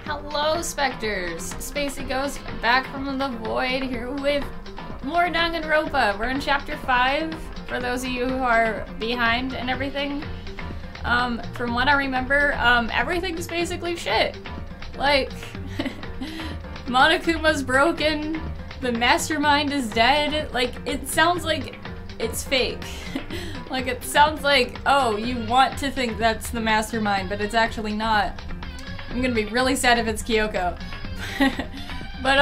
Hello, specters! Spacey goes back from the void here with more Danganronpa. We're in chapter 5, for those of you who are behind and everything. From what I remember, everything's basically shit. Like, Monokuma's broken, the mastermind is dead. Like, it sounds like it's fake. Like, it sounds like, oh, you want to think that's the mastermind, but it's actually not. I'm gonna be really sad if it's Kyoko. But,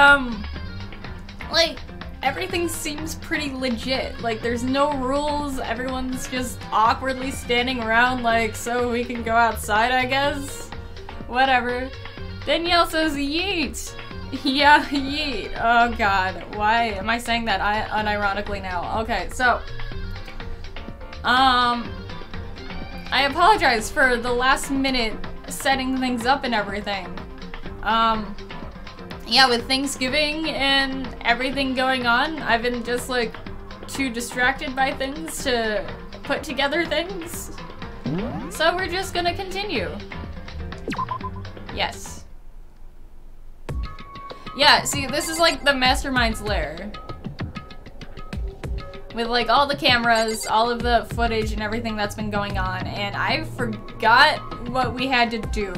like, everything seems pretty legit. Like, there's no rules, everyone's just awkwardly standing around like, so we can go outside, I guess? Whatever. Danielle says yeet! Yeah, yeet. Oh god, why am I saying that unironically now? Okay, so, I apologize for the last minute setting things up and everything. Yeah, with Thanksgiving and everything going on, I've been just like too distracted by things to put together things. So we're just gonna continue. Yes. Yeah, see, this is like the mastermind's lair. With like all the cameras, all of the footage and everything that's been going on, and I forgot what we had to do.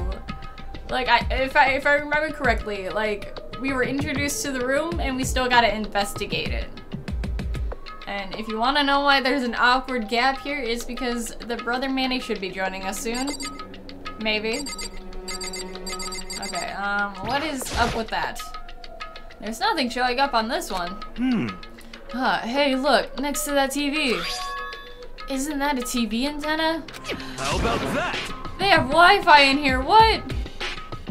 Like, if I remember correctly, like, we were introduced to the room and we still gotta investigate it. And if you wanna know why there's an awkward gap here, it's because the brother Manny should be joining us soon. Maybe. Okay, what is up with that? There's nothing showing up on this one. Hey, look, next to that TV. Isn't that a TV antenna? How about that? They have Wi-Fi in here, what?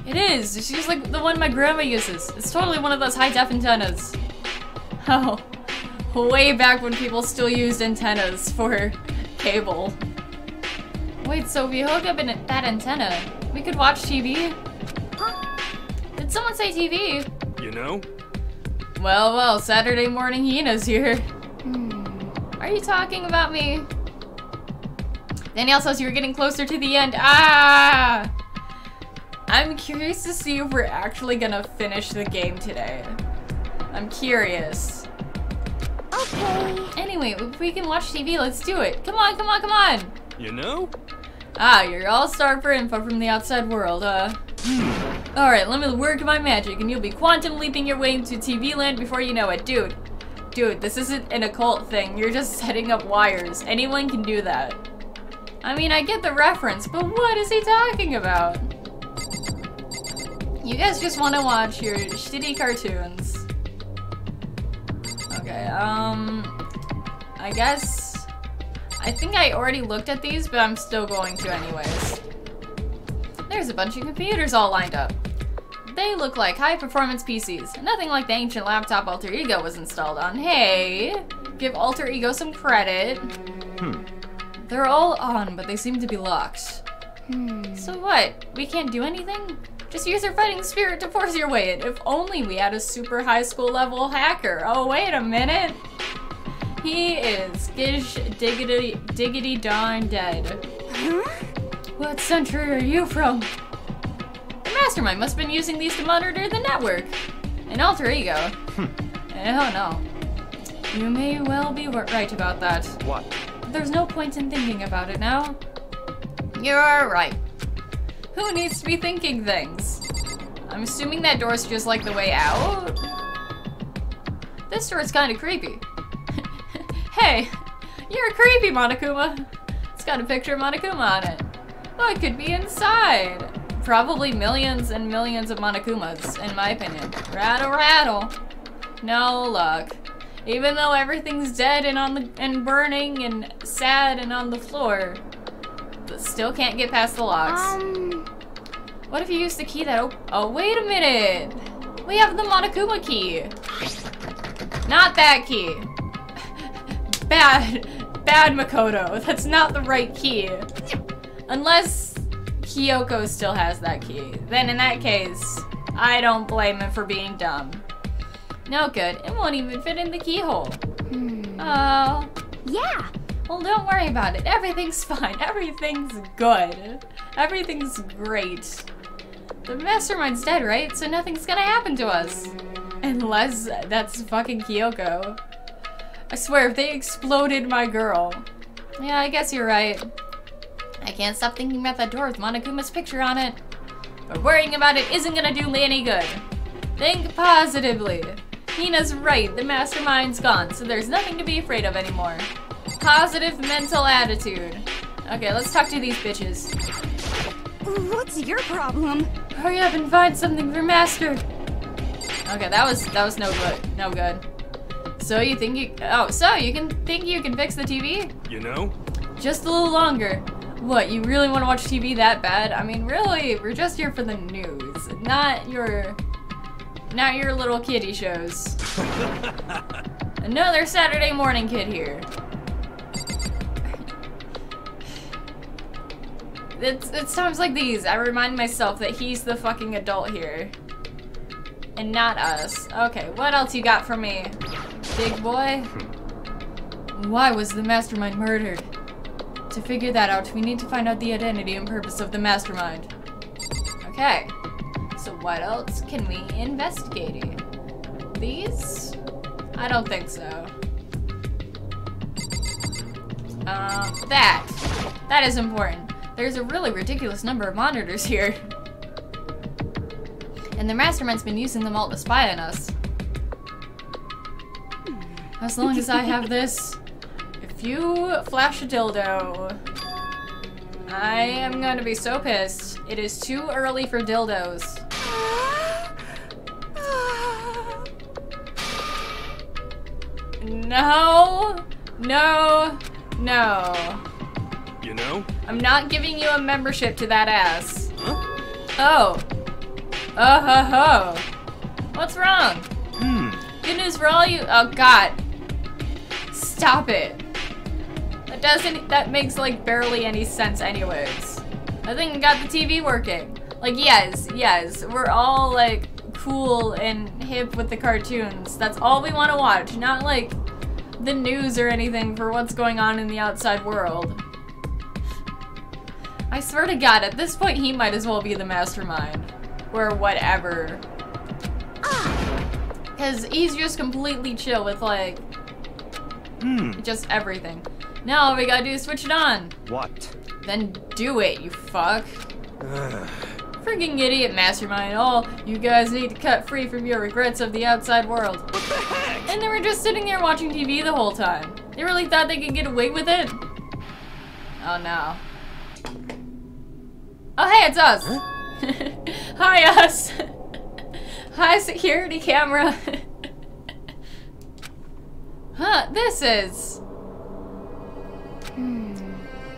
It is, it's just like the one my grandma uses. It's totally one of those high-def antennas. Oh, way back when people still used antennas for cable. Wait, so if we hook up that antenna, we could watch TV? Did someone say TV? You know? Well, Saturday morning Hina's here. Are you talking about me? Danielle says you're getting closer to the end. Ah! I'm curious to see if we're actually gonna finish the game today. I'm curious. Okay. Anyway, if we can watch TV, let's do it. Come on, come on, come on! You know? Ah, you're all starved for info from the outside world, Alright, let me work my magic and you'll be quantum leaping your way into TV land before you know it. Dude, this isn't an occult thing. You're just setting up wires. Anyone can do that. I mean, I get the reference, but what is he talking about? You guys just want to watch your shitty cartoons. Okay, I think I already looked at these, but I'm still going to anyways. There's a bunch of computers all lined up. They look like high-performance PCs. Nothing like the ancient laptop Alter Ego was installed on. Hey, give Alter Ego some credit. They're all on, but they seem to be locked. So what? We can't do anything? Just use your fighting spirit to force your way in. If only we had a super high school level hacker. Oh, wait a minute. He is diggity darn dead. What century are you from? The mastermind must have been using these to monitor the network. An alter ego. Oh no. You may well be right about that. What? There's no point in thinking about it now. You're right. Who needs to be thinking things? I'm assuming that door's just like the way out. This door's kind of creepy. Hey, you're creepy, Monokuma. It's got a picture of Monokuma on it. What could be inside? Probably millions and millions of Monokumas, in my opinion. Rattle, rattle. No luck. Even though everything's dead and burning and sad and on the floor, but still can't get past the locks. What if you use the key that oh, wait a minute. We have the Monokuma key. Not that key. Bad Makoto. That's not the right key. Unless Kyoko still has that key. Then in that case, I don't blame him for being dumb. No good. It won't even fit in the keyhole. Oh. Yeah. Well, don't worry about it. Everything's fine. Everything's good. Everything's great. The mastermind's dead, right? So nothing's gonna happen to us. Unless that's fucking Kyoko. I swear, if they exploded my girl. Yeah, I guess you're right. I can't stop thinking about that door with Monokuma's picture on it. But worrying about it isn't gonna do me any good. Think positively. Hina's right, the mastermind's gone, so there's nothing to be afraid of anymore. Positive mental attitude. Okay, let's talk to these bitches. What's your problem? Hurry up and find something for Master. Okay, that was no good. No good. So you think you think you can fix the TV? You know? Just a little longer. What, you really want to watch TV that bad? I mean, really, we're just here for the news, not your little kiddie shows. Another Saturday morning kid here. It's times like these I remind myself that he's the fucking adult here. And not us. Okay, what else you got for me, big boy? Why was the mastermind murdered? To figure that out, we need to find out the identity and purpose of the mastermind. Okay. So what else can we investigate? These? I don't think so. That is important. There's a really ridiculous number of monitors here. And the mastermind's been using them all to spy on us. As long as I have this, if you flash a dildo, I am gonna be so pissed. It is too early for dildos. No, no, no. You know? I'm not giving you a membership to that ass. Huh? Oh. Oh ho ho. What's wrong? Good news for all you. Oh god. Stop it. That makes like barely any sense anyways. I think I got the TV working. Like yes, we're all like cool and hip with the cartoons. That's all we want to watch, not like the news or anything for what's going on in the outside world. I swear to God, at this point he might as well be the mastermind. Or whatever. Because he's just completely chill with like, just everything. Now all we gotta do is switch it on. What? Then do it, you fuck. Freaking idiot mastermind. Oh, you guys need to cut free from your regrets of the outside world. What the heck? And they were just sitting there watching TV the whole time. They really thought they could get away with it? Oh no. Oh hey, it's us. Huh? Hi us. Hi security camera. Huh, this is...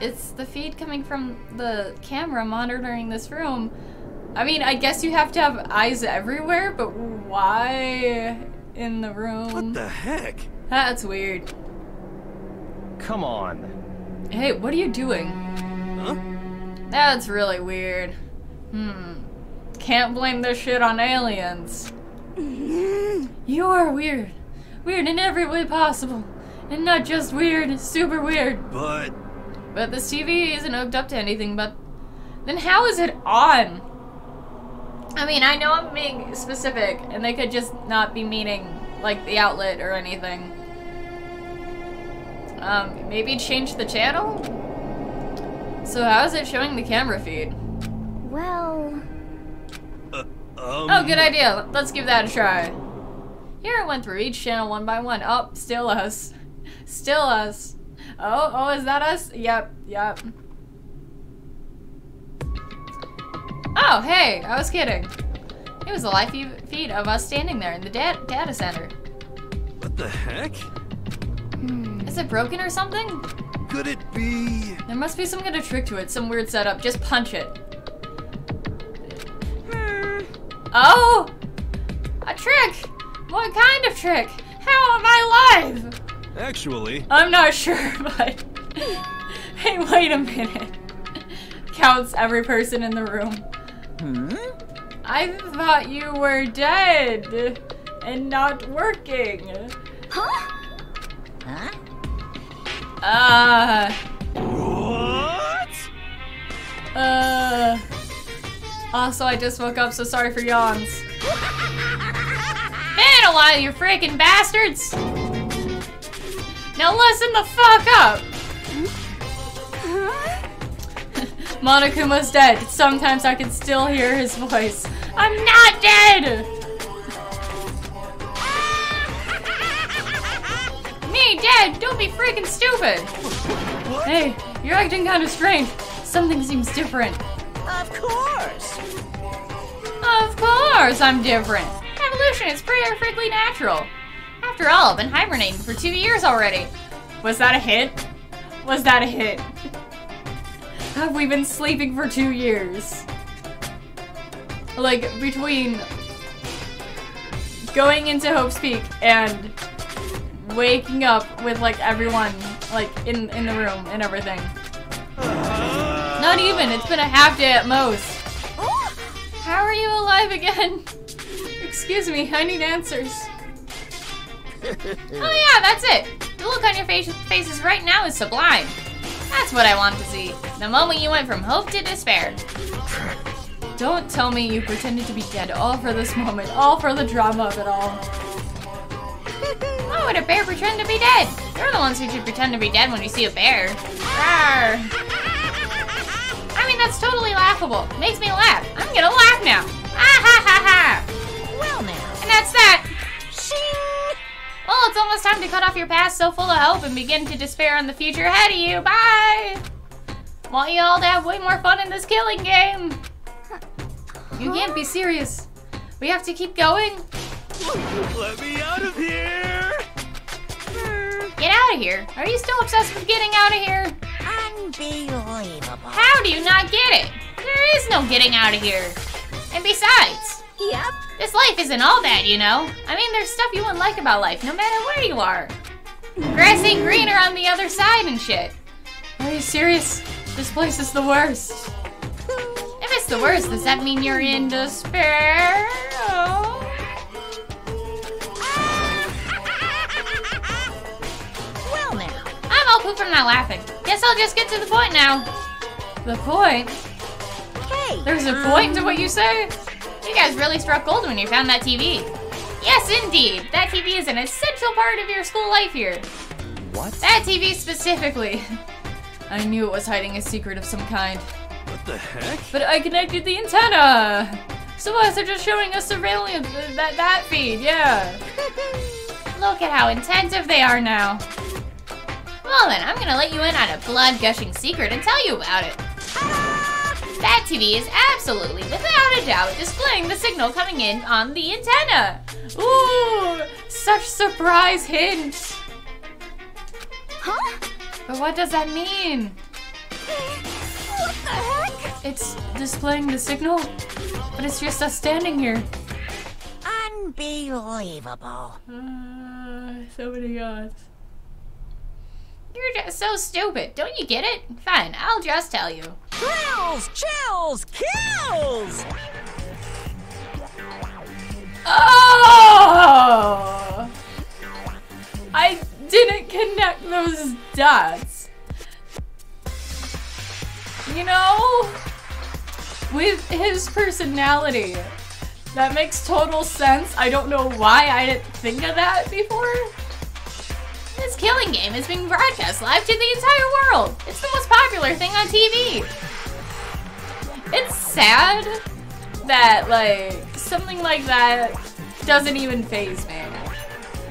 It's the feed coming from the camera monitoring this room. I mean, I guess you have to have eyes everywhere, but why in the room? What the heck? That's weird. Come on. Hey, what are you doing? Huh? That's really weird. Can't blame this shit on aliens. You are weird. Weird in every way possible. And not just weird, super weird. But this TV isn't hooked up to anything, but... Then how is it on? I mean, I know I'm being specific, and they could just not be meaning, like, the outlet or anything. Maybe change the channel? So how is it showing the camera feed? Well... Oh, good idea. Let's give that a try. Here it went through each channel one by one. Oh, still us. Still us. Oh, is that us? Yep. Oh, hey, I was kidding. It was a live feed of us standing there in the data center. what the heck? Is it broken or something? Could it be? There must be some kind of trick to it, some weird setup. Just punch it. Oh! A trick! What kind of trick? How am I live? Actually, I'm not sure, but... Hey, wait a minute. Counts every person in the room. I thought you were dead and not working. Huh? what? Also, I just woke up, so sorry for yawns. Been a while, you freaking bastards! Now listen the fuck up! Monokuma's dead. Sometimes I can still hear his voice. I'm not dead! Me dead? Don't be freaking stupid! Hey, you're acting kind of strange. Something seems different. Of course! Of course I'm different. Evolution is perfectly natural. After all, I've been hibernating for 2 years already. Was that a hit? Was that a hit? Have we been sleeping for 2 years? Like, between going into Hope's Peak and waking up with, like, everyone, like, in the room and everything. Not even, it's been a half day at most. How are you alive again? Excuse me, I need answers. Oh yeah, that's it. The look on your faces right now is sublime. That's what I want to see. The moment you went from hope to despair. Don't tell me you pretended to be dead all for this moment, all for the drama of it all. Why would a bear pretend to be dead? You're the ones who should pretend to be dead when you see a bear. Rawr. I mean, that's totally laughable. Makes me laugh. I'm gonna laugh now. Ah ha ha ha. Well now. And that's that. Shing! Well, it's almost time to cut off your past so full of hope and begin to despair on the future ahead of you. Bye! Want you all to have way more fun in this killing game. You can't be serious. We have to keep going. Let me out of here! Get out of here. Are you still obsessed with getting out of here? Unbelievable. How do you not get it? There is no getting out of here. And besides, Yep. this life isn't all bad, you know? I mean, there's stuff you wouldn't like about life, no matter where you are. Grass ain't greener on the other side and shit. Are you serious? This place is the worst. If it's the worst, does that mean you're in despair? Oh. Well now. I'm all pooped from not laughing. Guess I'll just get to the point now. The point? Hey. There's a point to what you say? You guys really struck gold when you found that TV. Yes, indeed. That TV is an essential part of your school life here. What? That TV specifically. I knew it was hiding a secret of some kind. What the heck? But I connected the antenna. So us are just showing us surveillance, that feed, yeah. Look at how attentive they are now. Well then, I'm gonna let you in on a blood-gushing secret and tell you about it. That TV is absolutely, without a doubt, displaying the signal coming in on the antenna. Ooh, such surprise hint. Huh? But what does that mean? What the heck? It's displaying the signal, but it's just us standing here. Unbelievable. So many gods. You're just so stupid. Don't you get it? Fine, I'll just tell you. Thrills, chills, kills! Oh! I didn't connect those dots. You know, with his personality, that makes total sense. I don't know why I didn't think of that before. This killing game is being broadcast live to the entire world. It's the most popular thing on TV. It's sad that, like, something like that doesn't even faze me.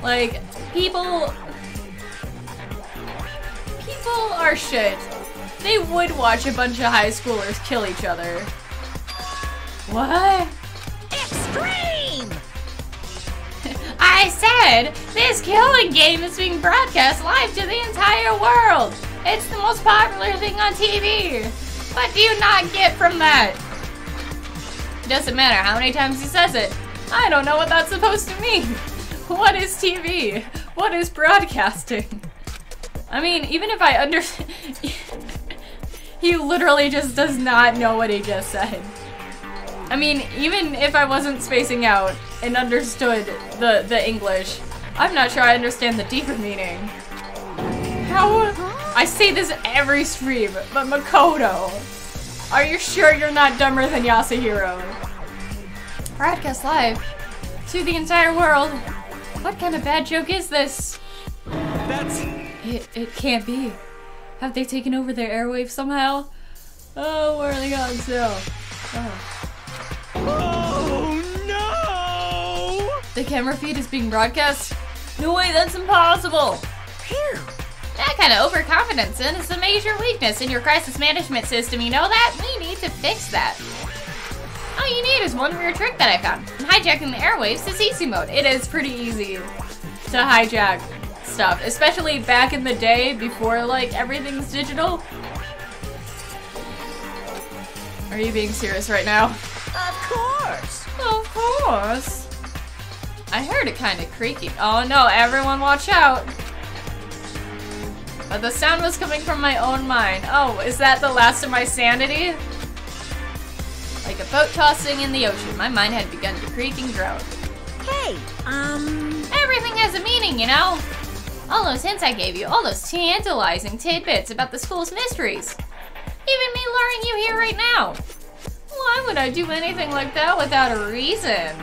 Like, people are shit. They would watch a bunch of high schoolers kill each other. What? Extreme! I said, this killing game is being broadcast live to the entire world. It's the most popular thing on TV. What do you not get from that? It doesn't matter how many times he says it. I don't know what that's supposed to mean. What is TV? What is broadcasting? I mean, even if I understand... He literally just does not know what he just said. I mean, even if I wasn't spacing out and understood the English, I'm not sure I understand the deeper meaning. How? I say this every stream, but Makoto. Are you sure you're not dumber than Yasuhiro? Broadcast live to the entire world. What kind of bad joke is this? That's... It can't be. Have they taken over their airwaves somehow? Oh, where are they gone still? Oh no! The camera feed is being broadcast? No way, that's impossible! Phew. That kind of overconfidence is a major weakness in your crisis management system, you know that? We need to fix that. All you need is one weird trick that I found. Hijacking the airwaves is easy mode. It is pretty easy to hijack stuff, especially back in the day before like everything's digital. Are you being serious right now? Of course. Of course. I heard it kind of creaking. Oh no, everyone watch out. But the sound was coming from my own mind. Oh, is that the last of my sanity? Like a boat tossing in the ocean, my mind had begun to creak and groan. Hey, Everything has a meaning, you know? All those hints I gave you, all those tantalizing tidbits about the school's mysteries. Even me luring you here right now. Why would I do anything like that without a reason?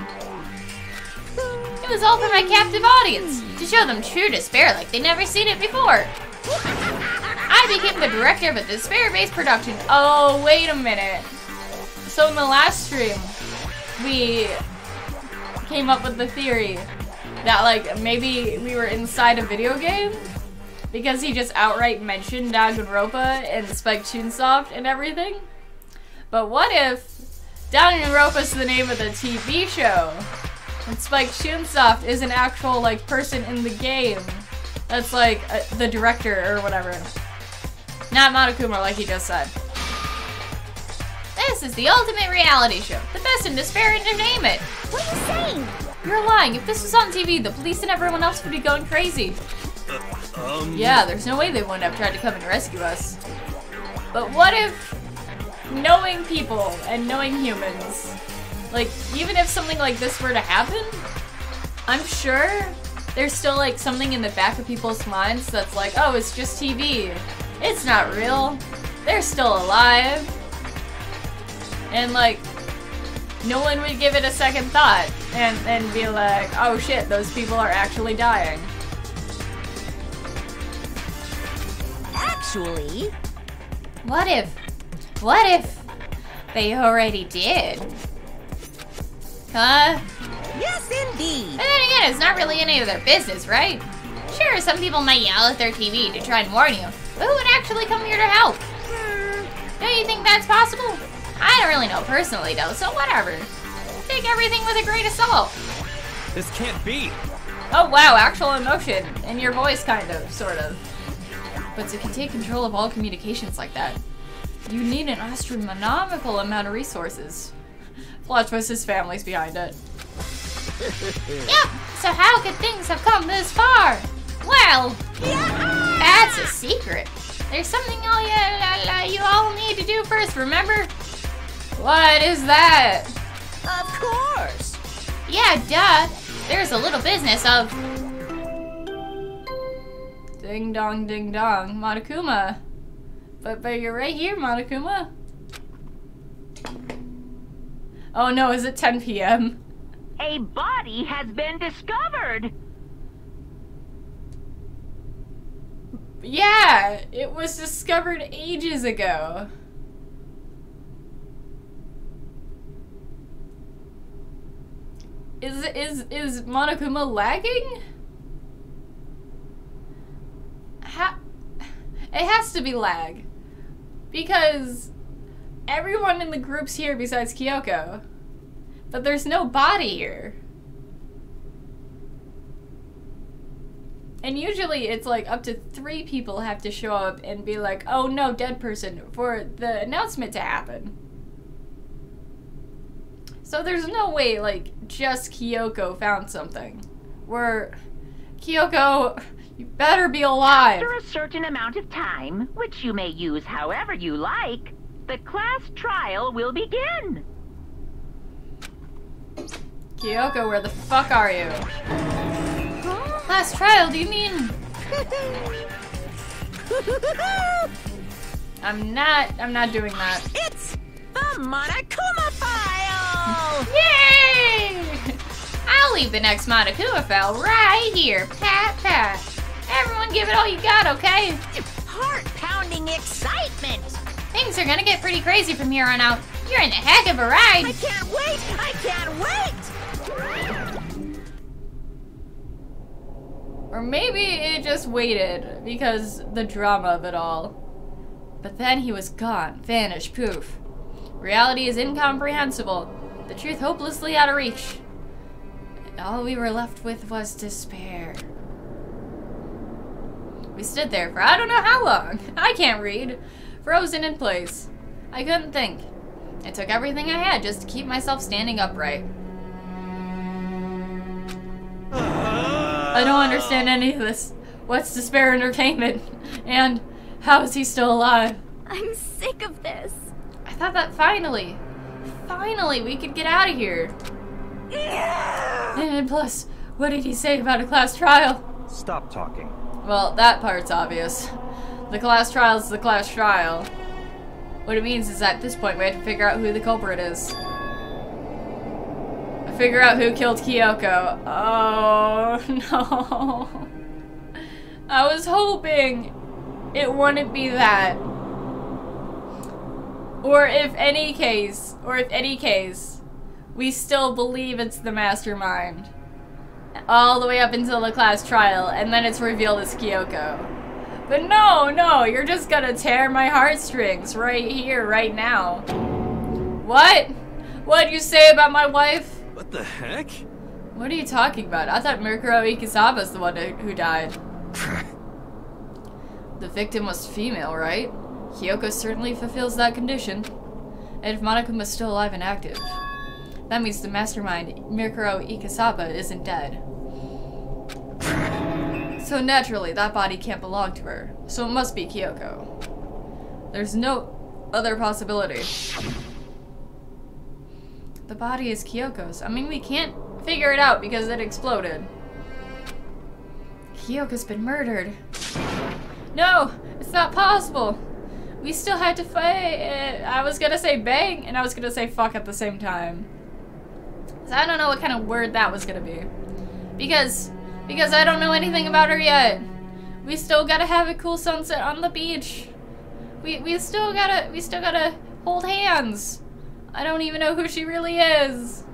It was all for my captive audience, to show them true despair like they'd never seen it before. I became the director of a despair-based production. Oh, wait a minute. So in the last stream, we came up with the theory that like maybe we were inside a video game because he just outright mentioned Danganronpa and Spike Chunsoft and everything. But what if Danganronpa is the name of the TV show and Spike Chunsoft is an actual like person in the game that's like the director or whatever, not Monokuma like he just said. This is the ultimate reality show, the best in despair entertainment. What are you saying? You're lying. If this was on TV, the police and everyone else would be going crazy. Yeah, there's no way they wouldn't have tried to come and rescue us. But what if knowing people and knowing humans, like even if something like this were to happen, I'm sure there's still like something in the back of people's minds that's like, oh, it's just TV. It's not real. They're still alive. And like, no one would give it a second thought and be like, oh shit, those people are actually dying. actually... What if they already did? Huh? Yes, indeed. But then again, it's not really any of their business, right? Sure, some people might yell at their TV to try and warn you, but who would actually come here to help? Don't you think that's possible? I don't really know personally, though, so whatever. Take everything with a grain of salt. This can't be. Oh wow, actual emotion in your voice, kind of, sort of. But to take control of all communications like that, you need an astronomical amount of resources. Plot twist, his family's behind it. Yep, so how could things have come this far? Well, that's a secret. There's something you all need to do first, remember? What is that? Of course. Yeah, duh. There's a little business of... Ding dong, Monokuma. But you're right here, Monokuma. Oh no, is it 10 p.m.? A body has been discovered. Yeah, it was discovered ages ago. Is Monokuma lagging? It has to be lag. Because everyone in the group's here besides Kyoko. But there's no body here. And usually it's like up to 3 people have to show up and be like, oh no, dead person, for the announcement to happen. So there's no way, like, just Kyoko found something. Where, Kyoko, you better be alive. After a certain amount of time, which you may use however you like, the class trial will begin. Kyoko, where the fuck are you? Class trial, do you mean? I'm not doing that. It's The Monokuma file! Yay! I'll leave the next Monokuma file right here. Pat, pat. Everyone give it all you got, okay? Heart-pounding excitement! Things are gonna get pretty crazy from here on out. You're in a heck of a ride. I can't wait! I can't wait! Or maybe it just waited because the drama of it all. But then he was gone, vanished, poof. Reality is incomprehensible. The truth hopelessly out of reach. And all we were left with was despair. We stood there for I don't know how long. I can't read. Frozen in place. I couldn't think. It took everything I had just to keep myself standing upright. I don't understand any of this. What's despair entertainment? And how is he still alive? I'm sick of this. I thought that finally we could get out of here. And plus, what did he say about a class trial? Stop talking. Well, that part's obvious. The class trial is the class trial. What it means is that at this point we have to figure out who the culprit is. Figure out who killed Kyoko. Oh, no. I was hoping it wouldn't be that. Or if any case, we still believe it's the mastermind. All the way up until the class trial, and then it's revealed it's Kyoko. But no, you're just gonna tear my heartstrings right here, right now. What? What'd you say about my wife? What the heck? What are you talking about? I thought Mikuro Ikisaba's the one who died. The victim was female, right? Kyoko certainly fulfills that condition. And if Monokuma's still alive and active, that means the mastermind, Mikuro Ikisaba, isn't dead. So naturally, that body can't belong to her. So it must be Kyoko. There's no other possibility. The body is Kyoko's. I mean, we can't figure it out because it exploded. Kyoko's been murdered. No, it's not possible. We still had to fight. I was gonna say bang, and I was gonna say fuck at the same time. So I don't know what kind of word that was gonna be. Because I don't know anything about her yet. We still gotta have a cool sunset on the beach. We still gotta hold hands. I don't even know who she really is.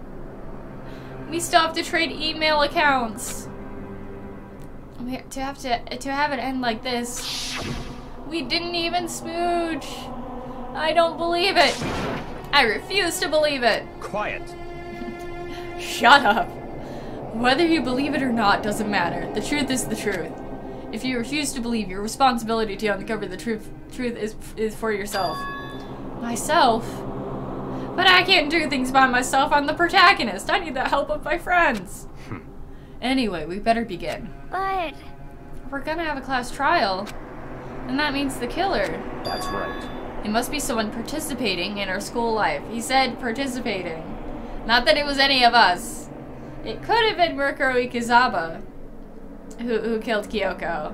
We still have to trade email accounts. To have it end like this. We didn't even smooch. I don't believe it. I refuse to believe it. Quiet. Shut up. Whether you believe it or not doesn't matter. The truth is the truth. If you refuse to believe, your responsibility to uncover the truth is for yourself. Myself? But I can't do things by myself. I'm the protagonist. I need the help of my friends. Anyway, we better begin. But We're gonna have a class trial. And that means the killer. That's right. It must be someone participating in our school life. He said participating. Not that it was any of us. It could have been Mikuro Ikisaba who killed Kyoko.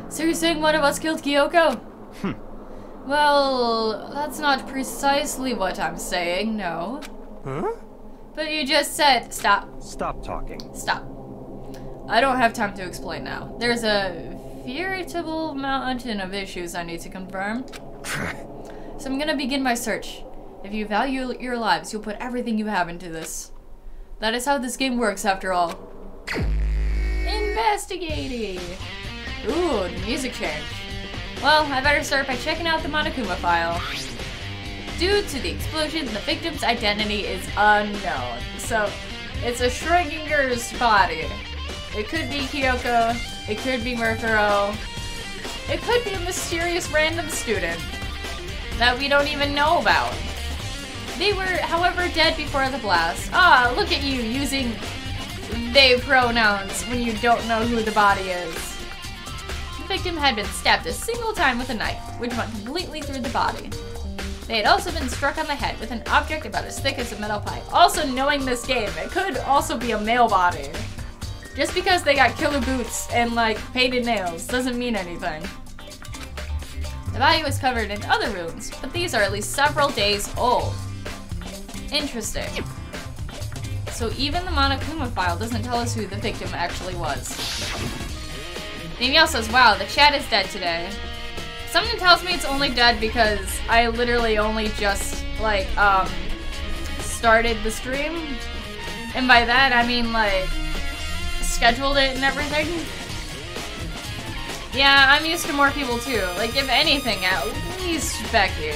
So you're saying one of us killed Kyoko? Well, that's not precisely what I'm saying, no. Huh? But you just said, stop. Stop talking. Stop. I don't have time to explain now. There's a veritable mountain of issues I need to confirm. So I'm gonna begin my search. If you value your lives, you'll put everything you have into this. That is how this game works, after all. Investigating! Ooh, the music changed. Well, I better start by checking out the Monokuma file. Due to the explosion, the victim's identity is unknown. So, it's a Schrodinger's body. It could be Kyoko, it could be Mikuro, it could be a mysterious random student that we don't even know about. They were, however, dead before the blast. Ah, look at you using they pronouns when you don't know who the body is. The victim had been stabbed a single time with a knife, which went completely through the body. They had also been struck on the head with an object about as thick as a metal pipe. Also, knowing this game, it could also be a male body. Just because they got killer boots and, like, painted nails doesn't mean anything. The body was covered in other wounds, but these are at least several days old. Interesting. So even the Monokuma file doesn't tell us who the victim actually was. Danielle says, wow, the chat is dead today. Something tells me it's only dead because I literally only just, like, started the stream. And by that, I mean, like, scheduled it and everything. Yeah, I'm used to more people too. Like, if anything, at least Becky.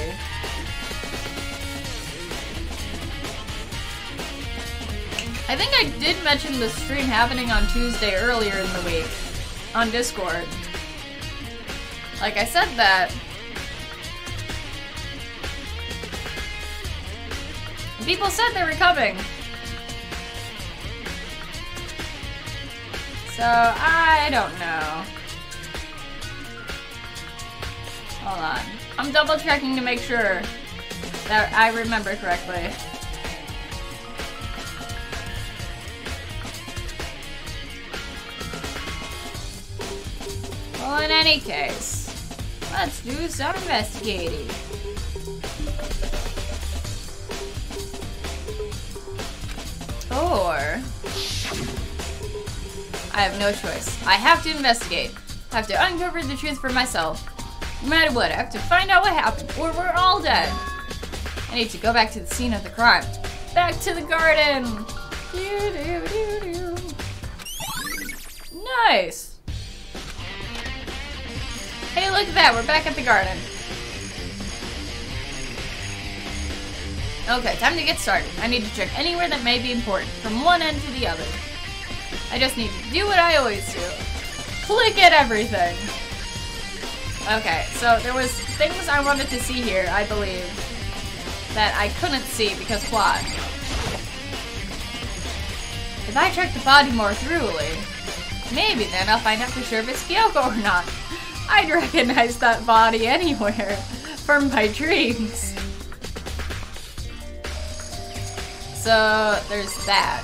I think I did mention the stream happening on Tuesday earlier in the week on Discord. Like, I said that. And people said they were coming. So, I don't know. Hold on. I'm double checking to make sure that I remember correctly. Well, in any case, let's do some investigating. Or I have no choice. I have to investigate. I have to uncover the truth for myself. No matter what, I have to find out what happened, or we're all dead. I need to go back to the scene of the crime. Back to the garden! Nice! Hey, look at that, we're back at the garden. Okay, time to get started. I need to check anywhere that may be important, from one end to the other. I just need to do what I always do. Click at everything. Okay, so there was things I wanted to see here, I believe, that I couldn't see because plot. If I check the body more thoroughly, maybe then I'll find out for sure if it's Kyoko or not. I'd recognize that body anywhere from my dreams. So, there's that.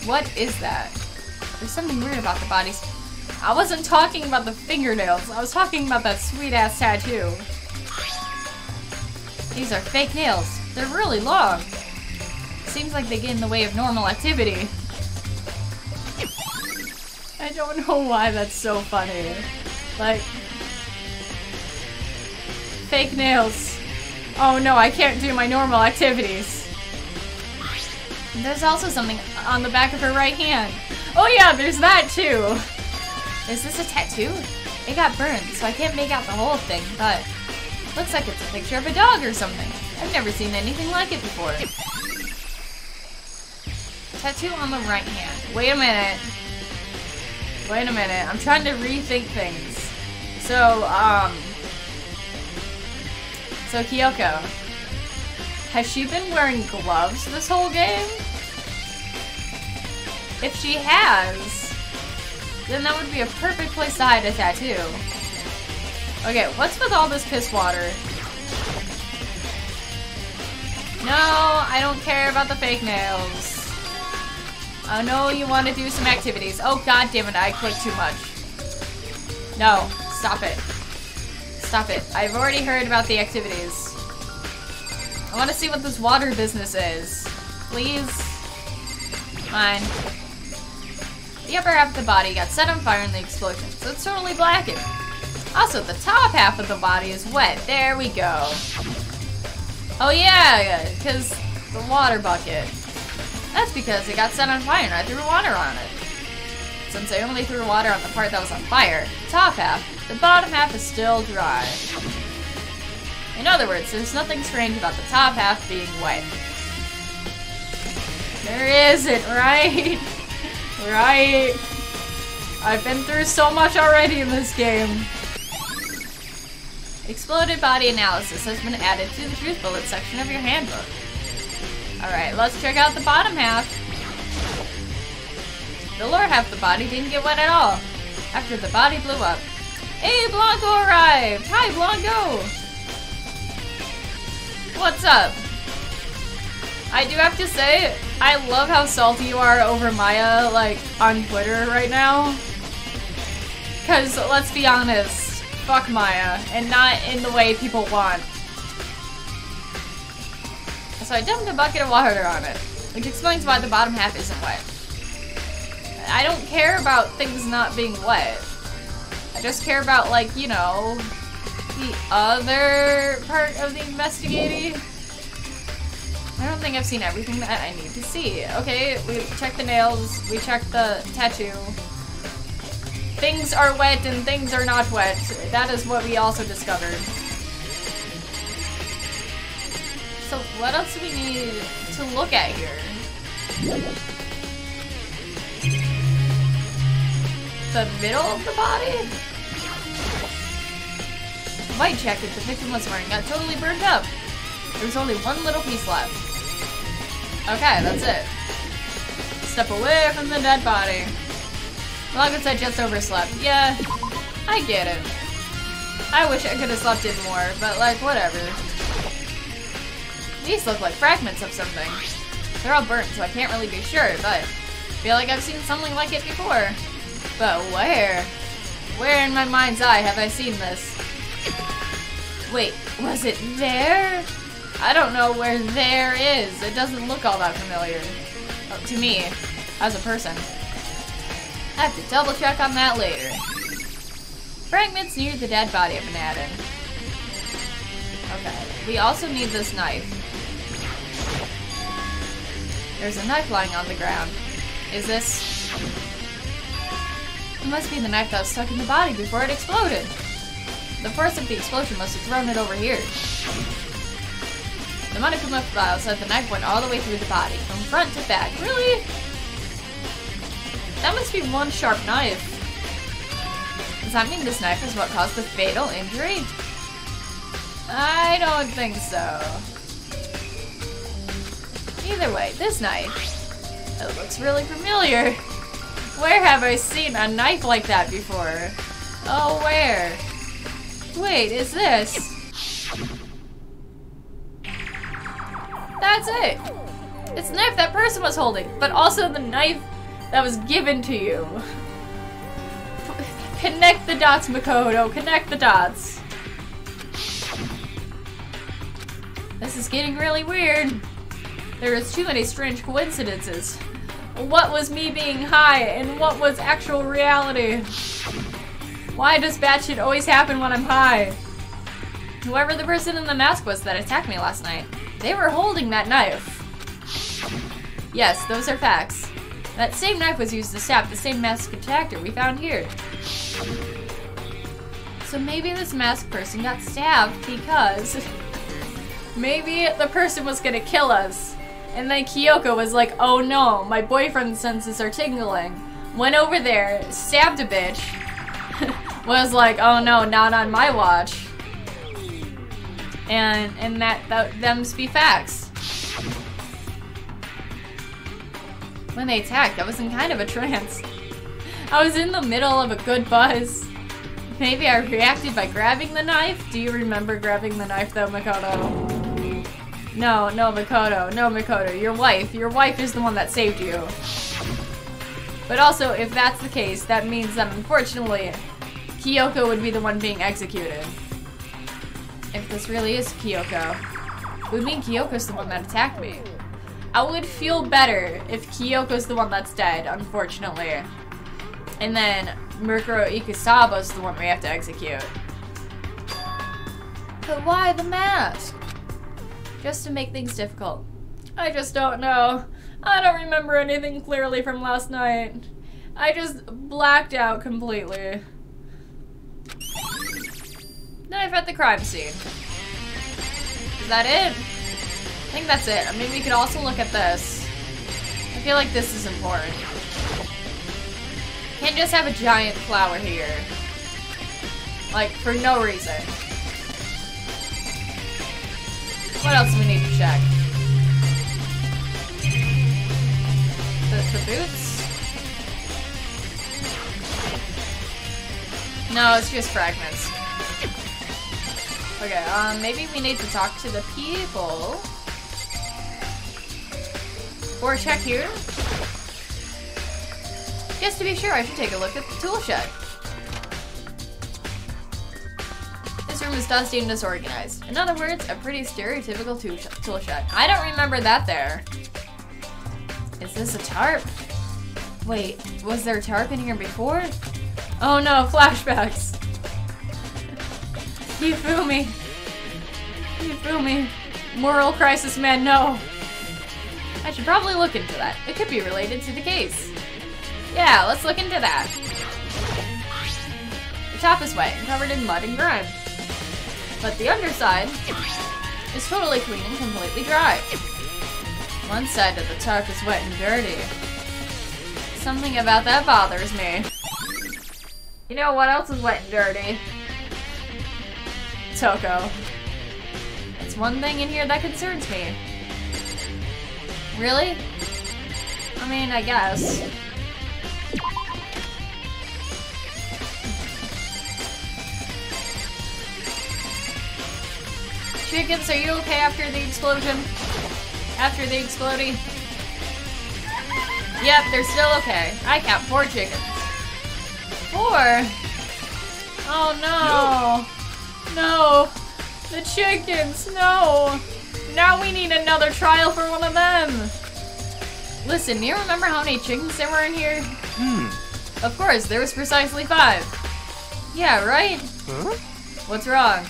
What is that? There's something weird about the bodies. I wasn't talking about the fingernails. I was talking about that sweet-ass tattoo. These are fake nails. They're really long. Seems like they get in the way of normal activity. I don't know why that's so funny. Like, fake nails. Oh no, I can't do my normal activities. There's also something on the back of her right hand. Oh yeah, there's that too. Is this a tattoo? It got burned, so I can't make out the whole thing, but looks like it's a picture of a dog or something. I've never seen anything like it before. Tattoo on the right hand. Wait a minute. Wait a minute. I'm trying to rethink things. So Kyoko. Has she been wearing gloves this whole game? If she has, then that would be a perfect place to hide a tattoo. Okay, what's with all this piss water? No, I don't care about the fake nails. I know you want to do some activities. Oh god damn it, I clicked too much. No, stop it. Stop it. I've already heard about the activities. I want to see what this water business is. Please? Fine. The upper half of the body got set on fire in the explosion, so it's totally blackened. Also, the top half of the body is wet. There we go. Oh yeah, because the water bucket. That's because it got set on fire and I threw water on it. Since I only threw water on the part that was on fire, the top half, the bottom half is still dry. In other words, there's nothing strange about the top half being wet. There isn't, right? Right? I've been through so much already in this game. Exploded body analysis has been added to the truth bullet section of your handbook. Alright, let's check out the bottom half. The lower half of the body didn't get wet at all after the body blew up. Hey, Blanco arrived! Hi, Blanco! What's up? I do have to say, I love how salty you are over Maya, like, on Twitter right now. Because, let's be honest, fuck Maya, and not in the way people want. So I dumped a bucket of water on it, which explains why the bottom half isn't wet. I don't care about things not being wet. I just care about, like, you know, the other part of the investigating. I don't think I've seen everything that I need to see. Okay, we checked the nails, we checked the tattoo. Things are wet and things are not wet. That is what we also discovered. So what else do we need to look at here? The middle of the body? The white jacket the victim was wearing got totally burned up. There was only one little piece left. Okay, that's it. Step away from the dead body. Loggins said just overslept. Yeah, I get it. I wish I could have slept in more, but like, whatever. These look like fragments of something. They're all burnt, so I can't really be sure, but I feel like I've seen something like it before. But where? Where in my mind's eye have I seen this? Wait, was it there? I don't know where there is. It doesn't look all that familiar. To me, as a person. I have to double check on that later. Fragments near the dead body have been added. Okay, we also need this knife. There's a knife lying on the ground. Is this... It must be the knife that was stuck in the body before it exploded. The force of the explosion must have thrown it over here. The Monokuma file said the knife went all the way through the body, from front to back. Really? That must be one sharp knife. Does that mean this knife is what caused the fatal injury? I don't think so. Either way, this knife, it looks really familiar. Where have I seen a knife like that before? Oh, where? Wait, is this? That's it! It's the knife that person was holding, but also the knife that was given to you. Connect the dots, Makoto. Connect the dots. This is getting really weird. There is too many strange coincidences. What was me being high and what was actual reality? Why does bad shit always happen when I'm high? Whoever the person in the mask was that attacked me last night, they were holding that knife. Yes, those are facts. That same knife was used to stab the same masked attacker we found here. So maybe this masked person got stabbed because maybe the person was gonna kill us. And then Kyoko was like, oh no, my boyfriend's senses are tingling. Went over there, stabbed a bitch. Was like, oh no, not on my watch. And that them's be facts. When they attacked, I was in kind of a trance. I was in the middle of a good buzz. Maybe I reacted by grabbing the knife? Do you remember grabbing the knife though, Makoto? No, Makoto. No, Makoto. Your wife is the one that saved you. But also, if that's the case, that means that unfortunately, Kyoko would be the one being executed. If this really is Kyoko, it would mean Kyoko's the one that attacked me. I would feel better if Kyoko's the one that's dead, unfortunately. And then Murkuro Ikusaba's the one we have to execute. But why the mask? Just to make things difficult. I just don't know. I don't remember anything clearly from last night. I just blacked out completely. Knife at the crime scene. Is that it? I think that's it. I mean, we could also look at this. I feel like this is important. Can't just have a giant flower here. Like, for no reason. What else do we need to check? The boots? No, it's just fragments. Okay, maybe we need to talk to the people. Or check here. Just to be sure, I should take a look at the tool shed. room is dusty and disorganized. In other words, a pretty stereotypical tool shed. I don't remember that there. Is this a tarp? Wait, was there a tarp in here before? Oh no, flashbacks. You feel me? You feel me? Moral crisis, man, no. I should probably look into that. It could be related to the case. Yeah, let's look into that. The top is wet and covered in mud and grime. But the underside is totally clean and completely dry. One side of the tarp is wet and dirty. Something about that bothers me. You know what else is wet and dirty? Toko. It's one thing in here that concerns me. Really? I mean, I guess. Chickens, are you okay after the explosion? After the exploding? Yep, they're still okay. I count 4 chickens. 4? Oh no. No. The chickens, no. Now we need another trial for one of them. Listen, do you remember how many chickens there were in here? Of course, there was precisely 5. Yeah, right? Huh? What's wrong?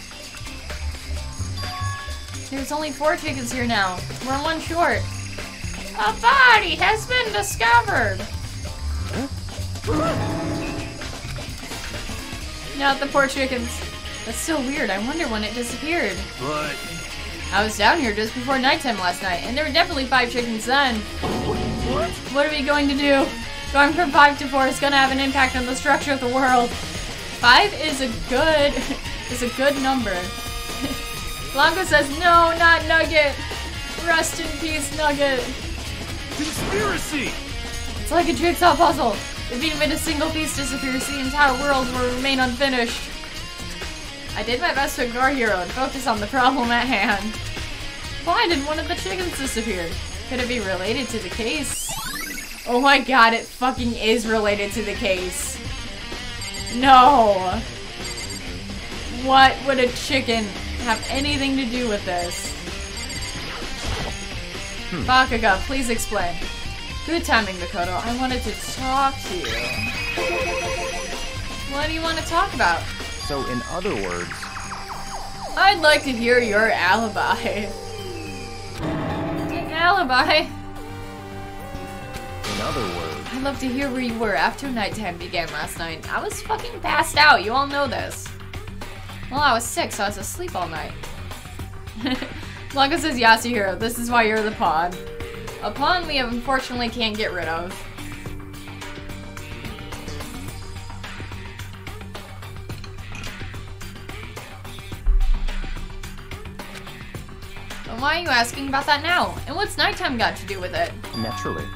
There's only 4 chickens here now. We're 1 short. A body has been discovered. Not the poor chickens. That's so weird. I wonder when it disappeared. But I was down here just before nighttime last night, and there were definitely 5 chickens then. What are we going to do? Going from 5 to 4 is going to have an impact on the structure of the world. 5 is a good number. Blanco says, no, not Nugget. Rest in peace, Nugget. conspiracy! It's like a jigsaw puzzle. If even a single piece disappears, the entire world will remain unfinished. I did my best to ignore Hero and focus on the problem at hand. Why did one of the chickens disappear? Could it be related to the case? Oh my god, it fucking is related to the case. No. What would a chicken have anything to do with this? Bakuga, please explain. Good timing, Makoto. I wanted to talk to you. What do you want to talk about? So, in other words... I'd like to hear your alibi. An alibi? In other words... I'd love to hear where you were after nighttime began last night. I was fucking passed out. You all know this. Well, I was sick, so I was asleep all night. Blanca says, Yasuhiro, this is why you're the pawn. A pawn we unfortunately can't get rid of. And why are you asking about that now? And what's nighttime got to do with it? Naturally.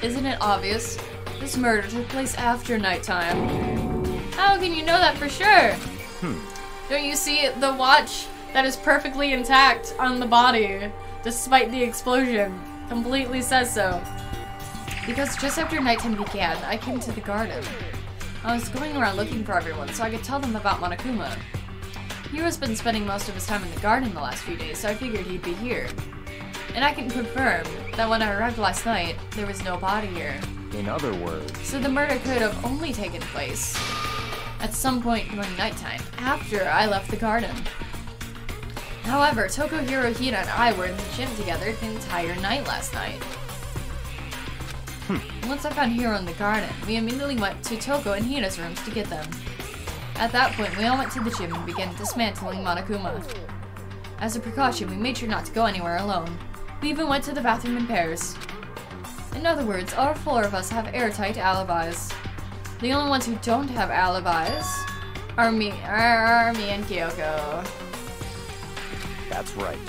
Isn't it obvious? This murder took place after nighttime. How can you know that for sure? Don't you see the watch that is perfectly intact on the body, despite the explosion? Completely says so. Because just after nighttime began, I came to the garden. I was going around looking for everyone so I could tell them about Monokuma. Hiro's been spending most of his time in the garden the last few days, so I figured he'd be here. And I can confirm that when I arrived last night, there was no body here. In other words... So the murder could have only taken place at some point during nighttime, after I left the garden. However, Toko, Hiro, Hina, and I were in the gym together the entire night last night. Once I found Hiro in the garden, we immediately went to Toko and Hina's rooms to get them. At that point, we all went to the gym and began dismantling Monokuma. As a precaution, we made sure not to go anywhere alone. We even went to the bathroom in pairs. In other words, all 4 of us have airtight alibis. The only ones who don't have alibis are me and Kyoko. That's right.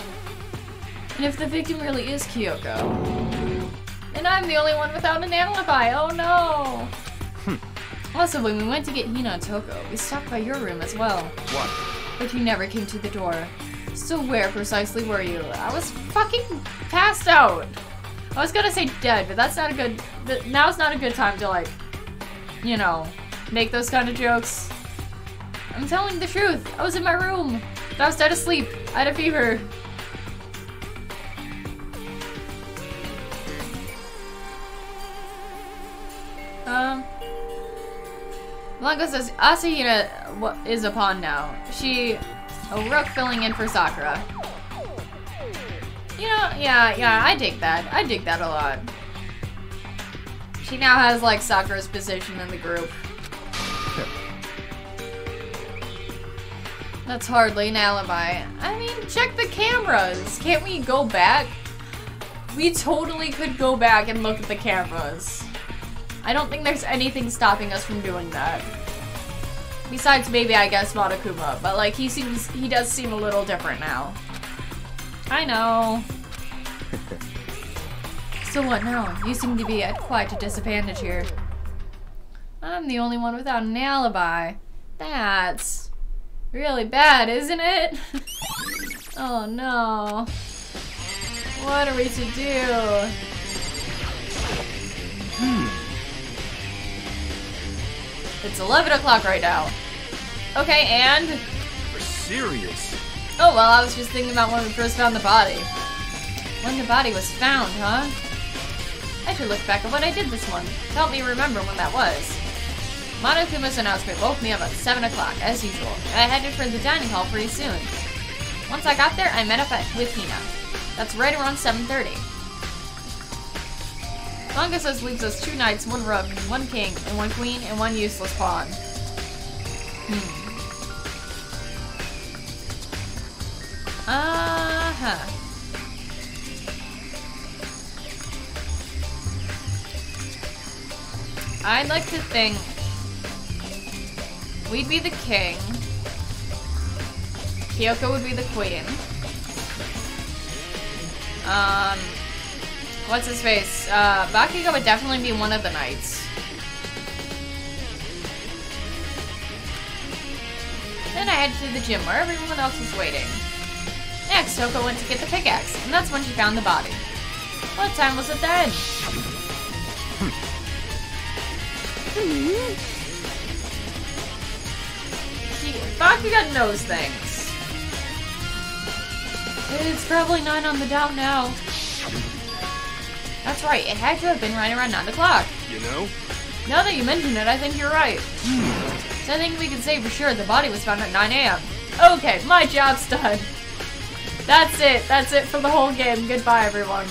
And if the victim really is Kyoko, then I'm the only one without an alibi. Oh no! Also, when we went to get Hina and Toko, we stopped by your room as well. What? But you never came to the door. So where precisely were you? I was fucking passed out. I was gonna say dead, but that's not a good... Now's not a good time to, like, you know, make those kind of jokes. I'm telling the truth. I was in my room. I was dead asleep. I had a fever. Blanco says Asahina is a pawn now. She a rook filling in for Sakura. You know, yeah, I dig that. I dig that a lot. She now has like Sakura's position in the group. That's hardly an alibi. I mean, check the cameras. Can't we go back? We totally could go back and look at the cameras. I don't think there's anything stopping us from doing that. Besides maybe, I guess, Monokuma. But like, he does seem a little different now. I know. So what now? You seem to be at quite a disadvantage here. I'm the only one without an alibi. That's really bad, isn't it? Oh no. What are we to do? It's 11 o'clock right now. Okay, and? We're serious. Oh, well, I was just thinking about when we first found the body. When the body was found, huh? I should look back at what I did this month to help me remember when that was. Monokuma's announcement woke me up at 7 o'clock, as usual. I headed for the dining hall pretty soon. Once I got there, I met up with Hina. That's right around 7:30. Manga says leaves us 2 knights, 1 rook, 1 king, and 1 queen, and 1 useless pawn. I'd like to think we'd be the king. Kyoko would be the queen. What's his face? Bakugo would definitely be one of the knights. Then I headed to the gym where everyone else was waiting. Next, Toko went to get the pickaxe, and that's when she found the body. What time was it then? Bakugo knows things. It's probably 9 on the dot now. That's right, it had to have been right around 9 o'clock. You know? Now that you mention it, I think you're right. So I think we can say for sure the body was found at 9 a.m. Okay, my job's done. That's it for the whole game. Goodbye, everyone.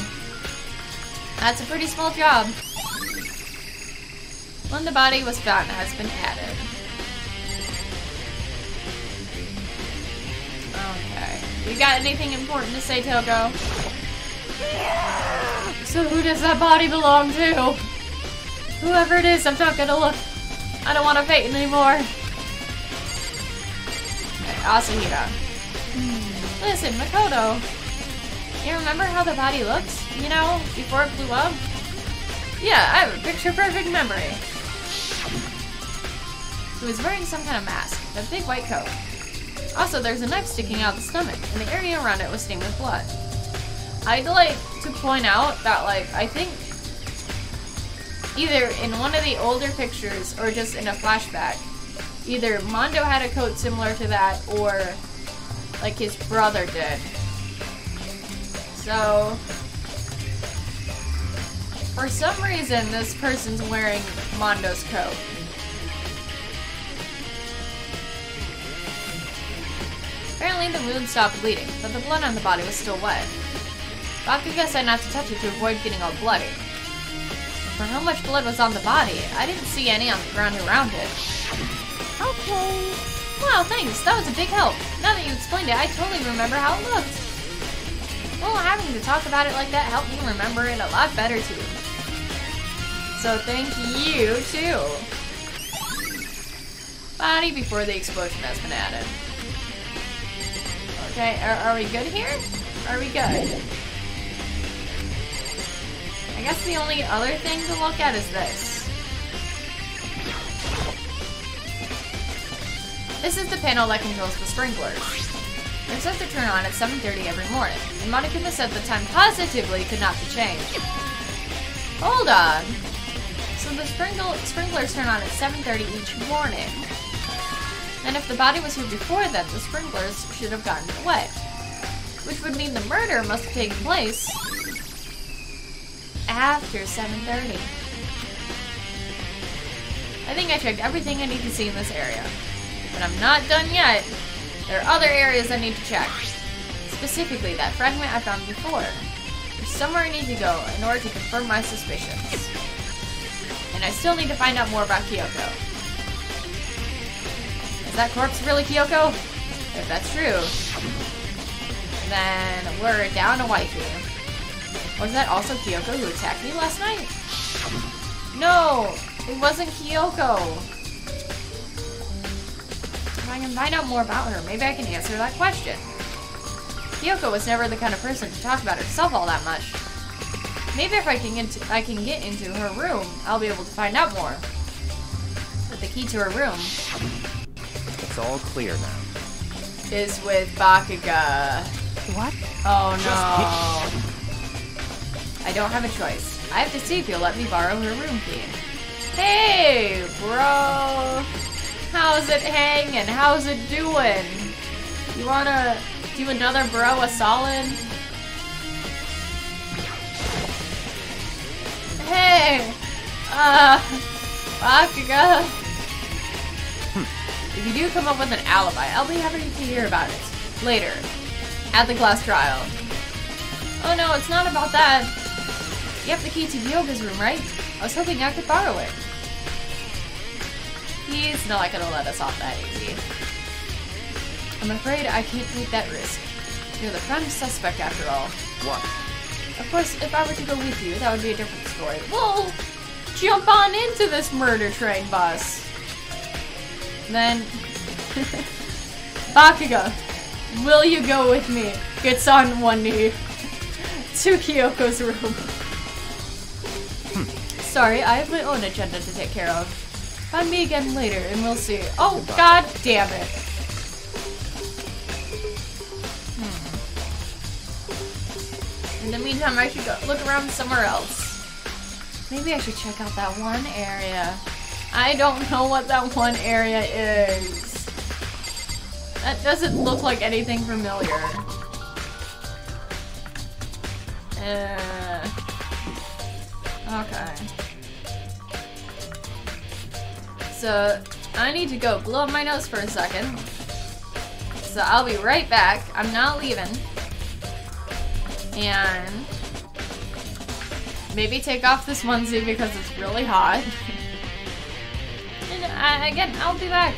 That's a pretty small job. When the body was found, it has been added. Okay. You got anything important to say, Toko? So who does that body belong to? Whoever it is, I'm not gonna look. I don't want to fight anymore. Okay, Asahina. Listen, Makoto. You remember how the body looked? You know, before it blew up? Yeah, I have a picture-perfect memory. He was wearing some kind of mask, a big white coat. Also, there's a knife sticking out the stomach, and the area around it was stained with blood. I'd like to point out that, like, I think either in one of the older pictures or just in a flashback, either Mondo had a coat similar to that or, like, his brother did. So, for some reason, this person's wearing Mondo's coat. Apparently, the wound stopped bleeding, but the blood on the body was still wet. Bakugo said not to touch it to avoid getting all bloody. For how much blood was on the body, I didn't see any on the ground around it. Okay. Wow, thanks. That was a big help. Now that you explained it, I totally remember how it looked. Well, having to talk about it like that helped me remember it a lot better, too. So thank you, too. Body before the explosion has been added. Okay, are we good here? Are we good? I guess the only other thing to look at is this. This is the panel that controls the sprinklers. They're set to turn on at 7:30 every morning, and Monokuma said the time positively could not be changed. Hold on. So the sprinklers turn on at 7:30 each morning. And if the body was here before then, the sprinklers should have gotten it wet. Which would mean the murder must have taken place after 7:30. I think I checked everything I need to see in this area. But I'm not done yet. There are other areas I need to check. Specifically, that fragment I found before. There's somewhere I need to go in order to confirm my suspicions. And I still need to find out more about Kyoko. Is that corpse really Kyoko? If that's true, then we're down a waifu. Was that also Kyoko who attacked me last night? No, it wasn't Kyoko. If I can find out more about her, maybe I can answer that question. Kyoko was never the kind of person to talk about herself all that much. Maybe if I can get into her room, I'll be able to find out more. But the key to her room It's all clear now. is with Bakuga. What? Oh no. I don't have a choice. I have to see if you'll let me borrow her room key. Hey, bro. How's it hanging? How's it doing? You wanna do another bro a solid? Hey! Bakuga. If you do come up with an alibi, I'll be happy to hear about it. Later. At the class trial. Oh no, it's not about that. You have the key to Yoga's room, right? I was hoping I could borrow it. He's not gonna let us off that easy. I'm afraid I can't take that risk. You're the prime suspect after all. What? Of course, if I were to go with you, that would be a different story. Well, jump on into this murder train, boss. Then, Bakuga, will you go with me? Gets on one knee to Kyoko's room. Sorry, I have my own agenda to take care of. Find me again later and we'll see. Oh, Goodbye. God damn it. In the meantime, I should go look around somewhere else. Maybe I should check out that one area. I don't know what that one area is. That doesn't look like anything familiar. Okay. So, I need to go blow up my nose for a second. So I'll be right back. I'm not leaving. And maybe take off this onesie because it's really hot. And again, I'll be back.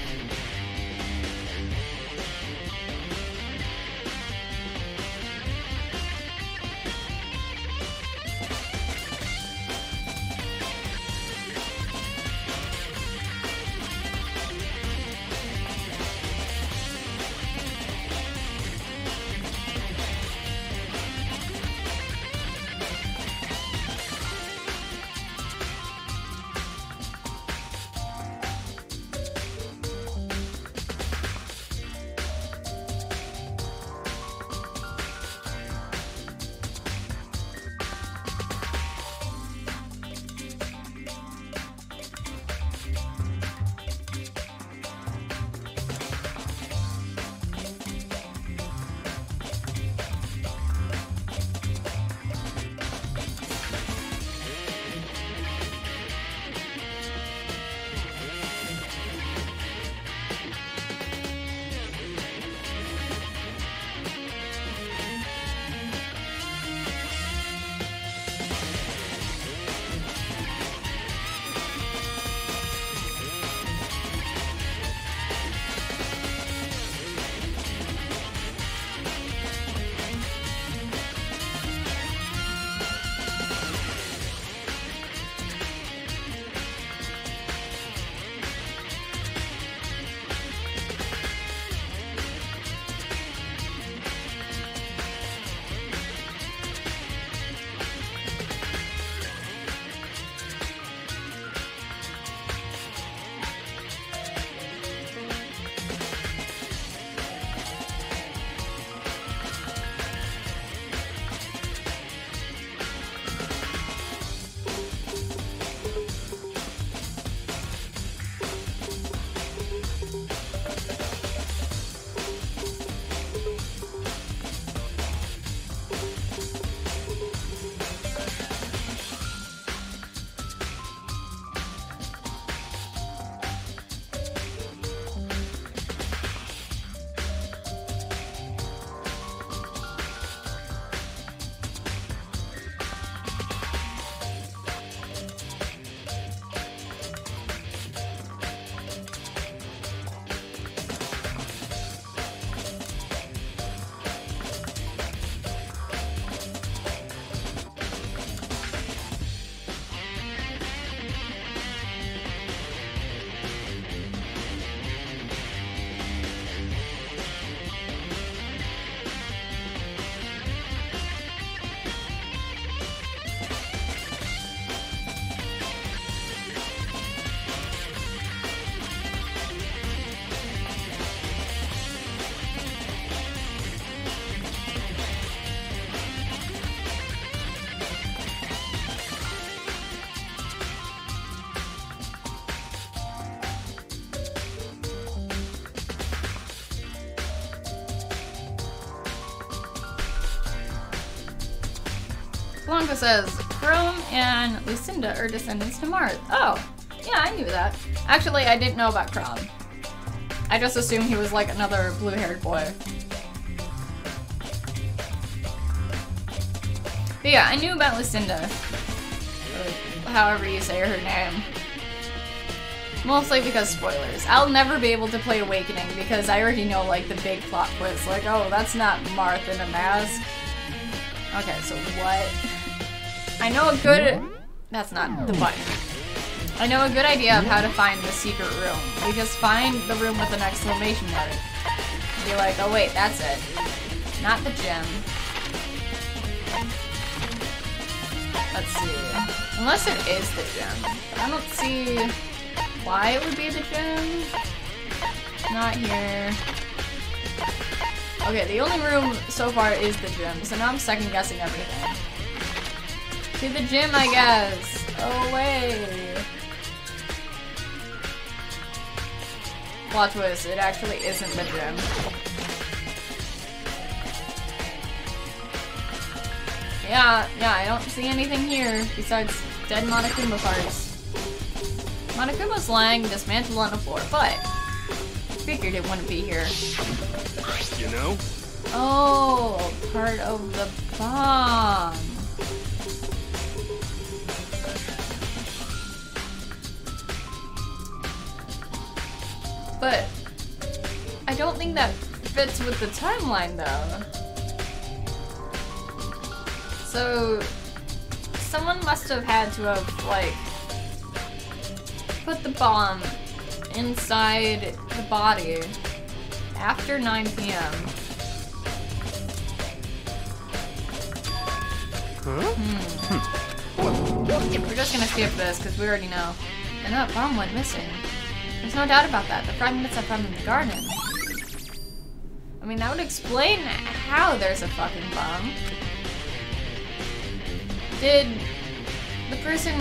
Blanca says, Chrome and Lucinda are descendants to Mars. Oh, yeah, I knew that. Actually, I didn't know about Chrome. I just assumed he was like another blue-haired boy. But yeah, I knew about Lucinda. Or however you say her name. Mostly because spoilers. I'll never be able to play Awakening because I already know like the big plot twist. Like, oh, that's not Martha in a mask. Okay, so what? I know a good... That's not the button. I know a good idea of how to find the secret room. We just find the room with an exclamation mark. Be like, oh wait, that's it. Not the gym. Let's see. Unless it is the gym. I don't see why it would be the gym. Not here. Okay, the only room so far is the gym, so now I'm second guessing everything. To the gym, I guess. Oh, wait. Plot twist, it actually isn't the gym. Yeah, I don't see anything here besides dead Monokuma parts. Monokuma's lying dismantled on the floor, but figured it wouldn't be here. You know? Oh, part of the bomb. But I don't think that fits with the timeline though. So someone must have had to have like put the bomb inside the body after 9 p.m. We're just gonna skip this because we already know. And that bomb went missing. There's no doubt about that. The fragments are from the garden. I mean, that would explain how there's a fucking bomb. Did the person,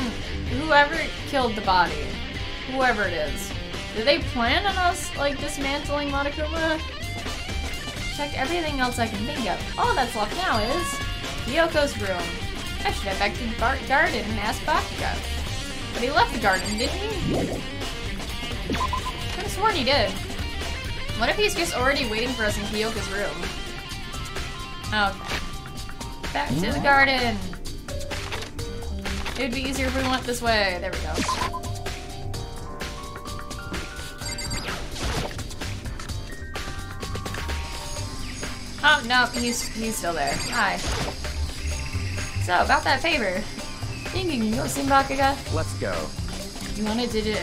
whoever killed the body, whoever it is, did they plan on us, like, dismantling Monokuma? Check everything else I can think of. All that's left now is Kyoko's room. I should head back to the garden and ask Bakugo. But he left the garden, didn't he? Could have sworn he did. What if he's just already waiting for us in Kyoko's room? Okay. Back to the garden. It would be easier if we went this way. There we go. Oh, no, he's still there. Hi. So, about that favor. Thinking you'll see Bakugo? Let's go. You wanted to do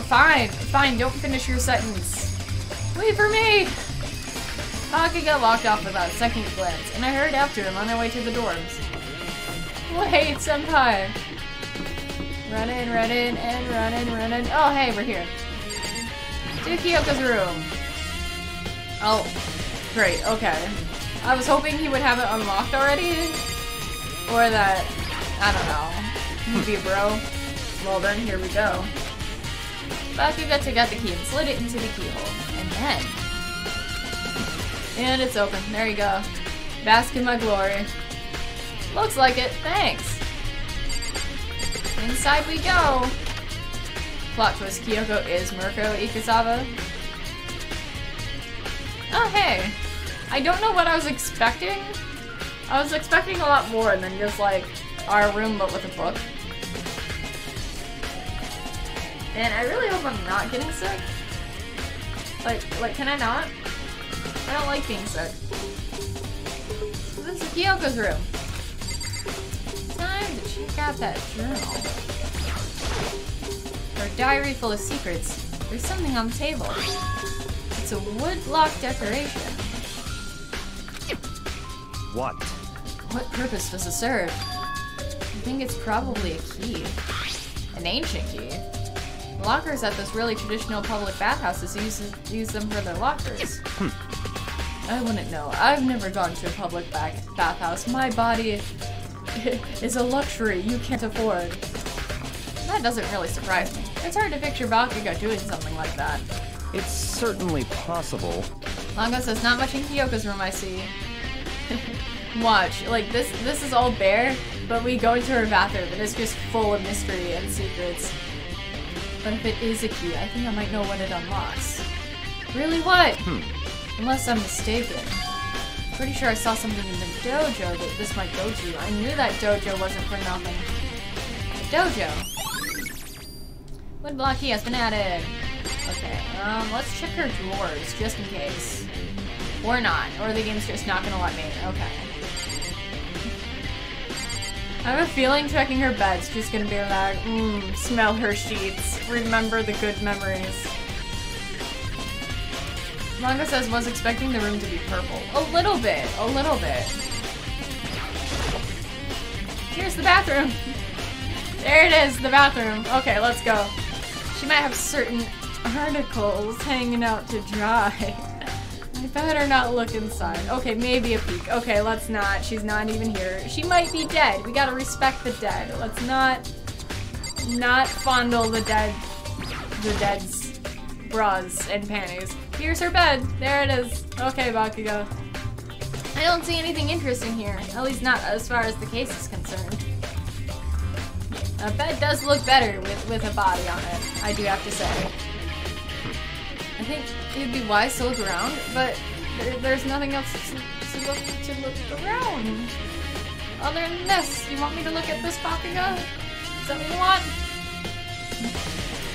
fine, don't finish your sentence. Wait for me! Bakugo walked off without a second glance, and I hurried after him on our way to the dorms. Wait, senpai! Run in, and run in. Oh, hey, we're here. To Kyoko's room. Oh, great, okay. I was hoping he would have it unlocked already. Or that, I don't know, he'd be a bro. Well then, here we go. Bakugo took out the key and slid it into the keyhole. And then... And it's open. There you go. Bask in my glory. Looks like it. Thanks. Inside we go. Plot twist, Kyoko is Mirko Ikusawa. Oh, hey. I don't know what I was expecting. I was expecting a lot more than just, like, our room but with a book. And I really hope I'm not getting sick. Like, can I not? I don't like being sick. So this is Kyoko's room. Time to check out that journal. Her diary full of secrets. There's something on the table. It's a wood-block decoration. What? What purpose does it serve? I think it's probably a key. An ancient key. Lockers at this really traditional public bathhouses use them for their lockers. I wouldn't know. I've never gone to a public bathhouse. My body is a luxury you can't afford. That doesn't really surprise me. It's hard to picture Bakugo doing something like that. It's certainly possible. Longo says not much in Kyoko's room, I see. Watch, like this is all bare, but we go into her bathroom and it's just full of mystery and secrets. But if it is a key, I think I might know what it unlocks. Really, what? Unless I'm mistaken. Pretty sure I saw something in the dojo that this might go to. I knew that dojo wasn't for nothing. Dojo. Woodblock key has been added. Okay, let's check her drawers just in case. Or not. Or the game's just not gonna let me. Okay. I have a feeling checking her bed's just gonna be like, smell her sheets. Remember the good memories. Manga says, was expecting the room to be purple. A little bit. A little bit. Here's the bathroom. There it is, the bathroom. Okay, let's go. She might have certain articles hanging out to dry. I better not look inside. Okay, maybe a peek. Okay, let's not. She's not even here. She might be dead. We gotta respect the dead. Let's not fondle the dead's bras and panties. Here's her bed. There it is. Okay, Bakugo. I don't see anything interesting here. At least not as far as the case is concerned. A bed does look better with a body on it, I do have to say. I think it'd be wise to look around, but there's nothing else to look around. Other than this, you want me to look at this Bakugo? Is that what you want?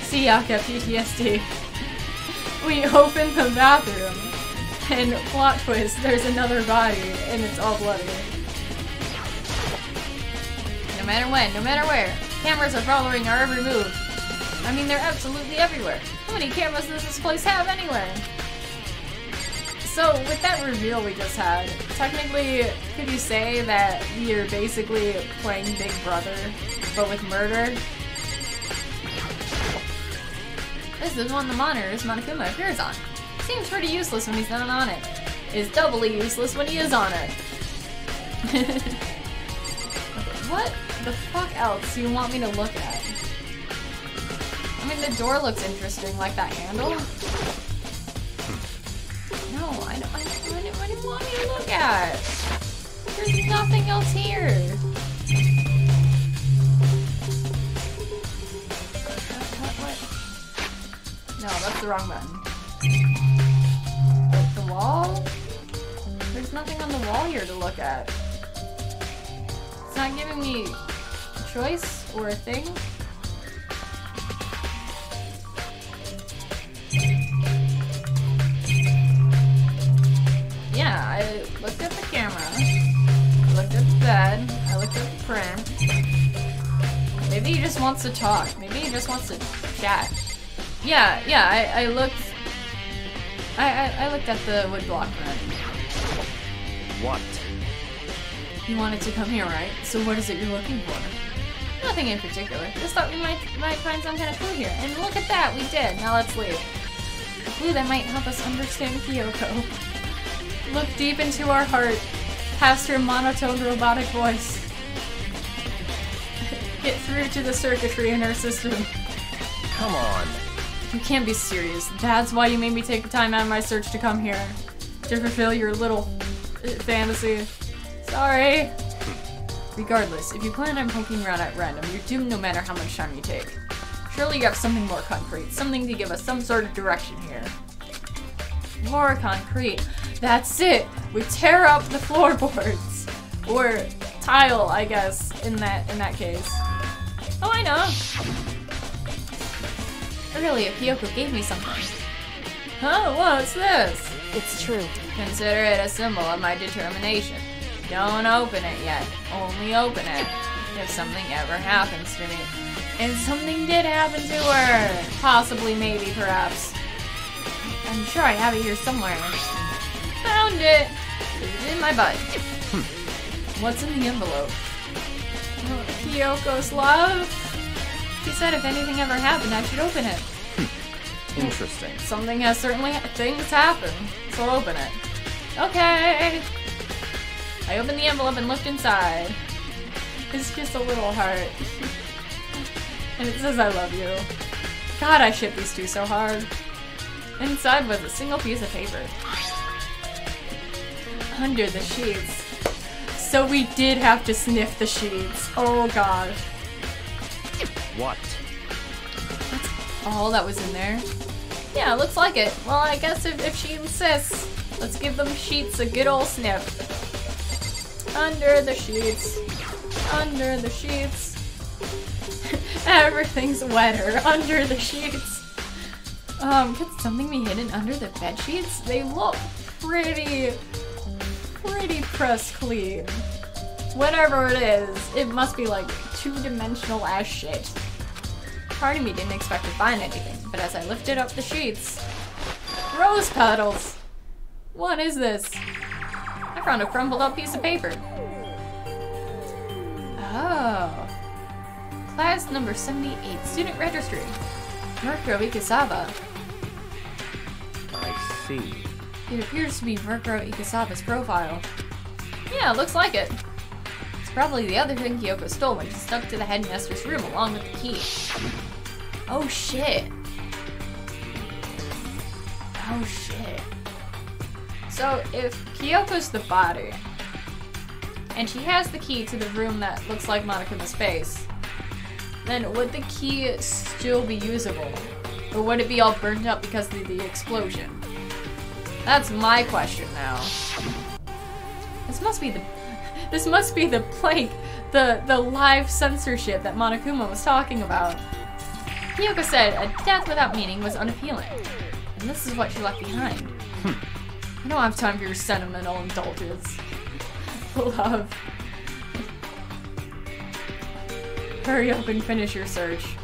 See Yaka PTSD. We open the bathroom, and plot twist, there's another body, and it's all bloody. No matter when, no matter where, cameras are following our every move. I mean, they're absolutely everywhere. How many cameras does this place have anyway? So, with that reveal we just had, technically, could you say that you're basically playing Big Brother, but with murder? This is one of the monitors Monokuma appears on. Seems pretty useless when he's not on it. Is doubly useless when he is on it. What the fuck else do you want me to look at? I mean, the door looks interesting, like that handle. No, I didn't want you to look at. There's nothing else here. What? No, that's the wrong button. Like the wall? There's nothing on the wall here to look at. It's not giving me a choice or a thing. Yeah, I looked at the camera, I looked at the bed, I looked at the print. Maybe he just wants to talk. Maybe he just wants to chat. Yeah, I looked at the woodblock print. What? You wanted to come here, right? So what is it you're looking for? Nothing in particular. Just thought we might find some kind of clue here. And look at that, we did. Now let's leave. A clue that might help us understand Kyoko. Look deep into our heart, past her monotone robotic voice. Get through to the circuitry in her system. Come on. You can't be serious. That's why you made me take the time out of my search to come here. To fulfill your little fantasy. Sorry. Regardless, if you plan on poking around at random, you're doomed no matter how much time you take. Surely you have something more concrete, something to give us some sort of direction here. More concrete. That's it! We tear up the floorboards! Or tile, I guess, in that case. Oh, I know! Earlier, Kyoko gave me something. Oh, what's this? It's true. Consider it a symbol of my determination. Don't open it yet. Only open it if something ever happens to me. And something did happen to her! Possibly, maybe, perhaps. I'm sure I have it here somewhere. Found it! It's in my butt. What's in the envelope? Oh, Kyoko's love? She said if anything ever happened, I should open it. Interesting. Something has certainly... things happen. So open it. Okay! I opened the envelope and looked inside. It's just a little heart. And it says I love you. God, I ship these two so hard. Inside was a single piece of paper. Under the sheets. So we did have to sniff the sheets. Oh gosh. What? That's all that was in there? Yeah, looks like it. Well, I guess if she insists, let's give them sheets a good old sniff. Under the sheets. Under the sheets. Everything's wetter under the sheets. Could something be hidden under the bed sheets? They look pretty pressed clean. Whatever it is, it must be like two-dimensional ass shit. Part of me didn't expect to find anything, but as I lifted up the sheets, rose petals! What is this? I found a crumpled up piece of paper. Oh. Class number 78, student registry. Murkrow Ikasawa. I see. It appears to be Murkrow Ikasawa's profile. Yeah, looks like it. It's probably the other thing Kyoko stole when she stuck to the headmaster's room along with the key. Oh shit. Oh shit. So if Kyoko's the body, and she has the key to the room that looks like Monokuma's face, then would the key still be usable? Or would it be all burnt up because of the explosion? That's my question now. This must be the plank, the live censorship that Monokuma was talking about. Kyoko said a death without meaning was unappealing, and this is what she left behind. I don't have time for your sentimental indulgence. Love. Hurry up and finish your search.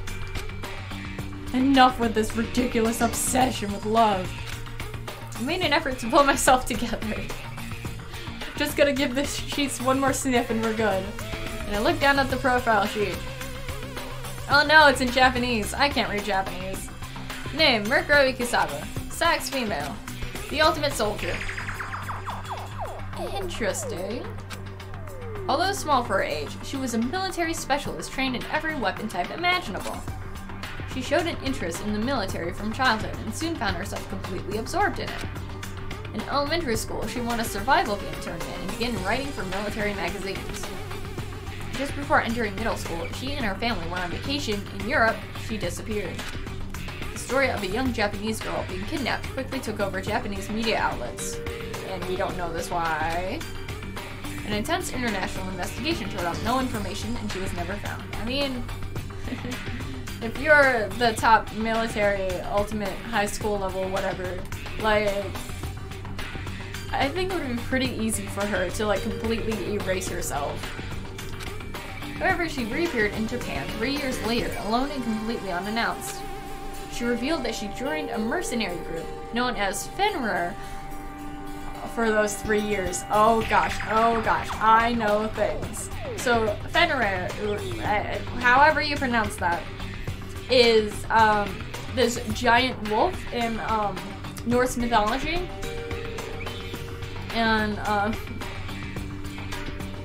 Enough with this ridiculous obsession with love. I made an effort to pull myself together. Just gonna give the sheets one more sniff and we're good. And I looked down at the profile sheet. Oh no, it's in Japanese. I can't read Japanese. Name, Murkrow Ikasawa. Sex, female. The ultimate soldier. Interesting. Although small for her age, she was a military specialist trained in every weapon type imaginable. She showed an interest in the military from childhood and soon found herself completely absorbed in it. In elementary school, she won a survival game tournament and began writing for military magazines. Just before entering middle school, she and her family went on vacation in Europe. She disappeared. The story of a young Japanese girl being kidnapped quickly took over Japanese media outlets. And we don't know this why. An intense international investigation showed up no information and she was never found. I mean, if you're the top military, ultimate, high school level, whatever, like, I think it would be pretty easy for her to, like, completely erase herself. However, she reappeared in Japan 3 years later, alone and completely unannounced. She revealed that she joined a mercenary group known as Fenrir for those 3 years. Oh gosh, I know things. So Fenrir, however you pronounce that, is this giant wolf in Norse mythology. And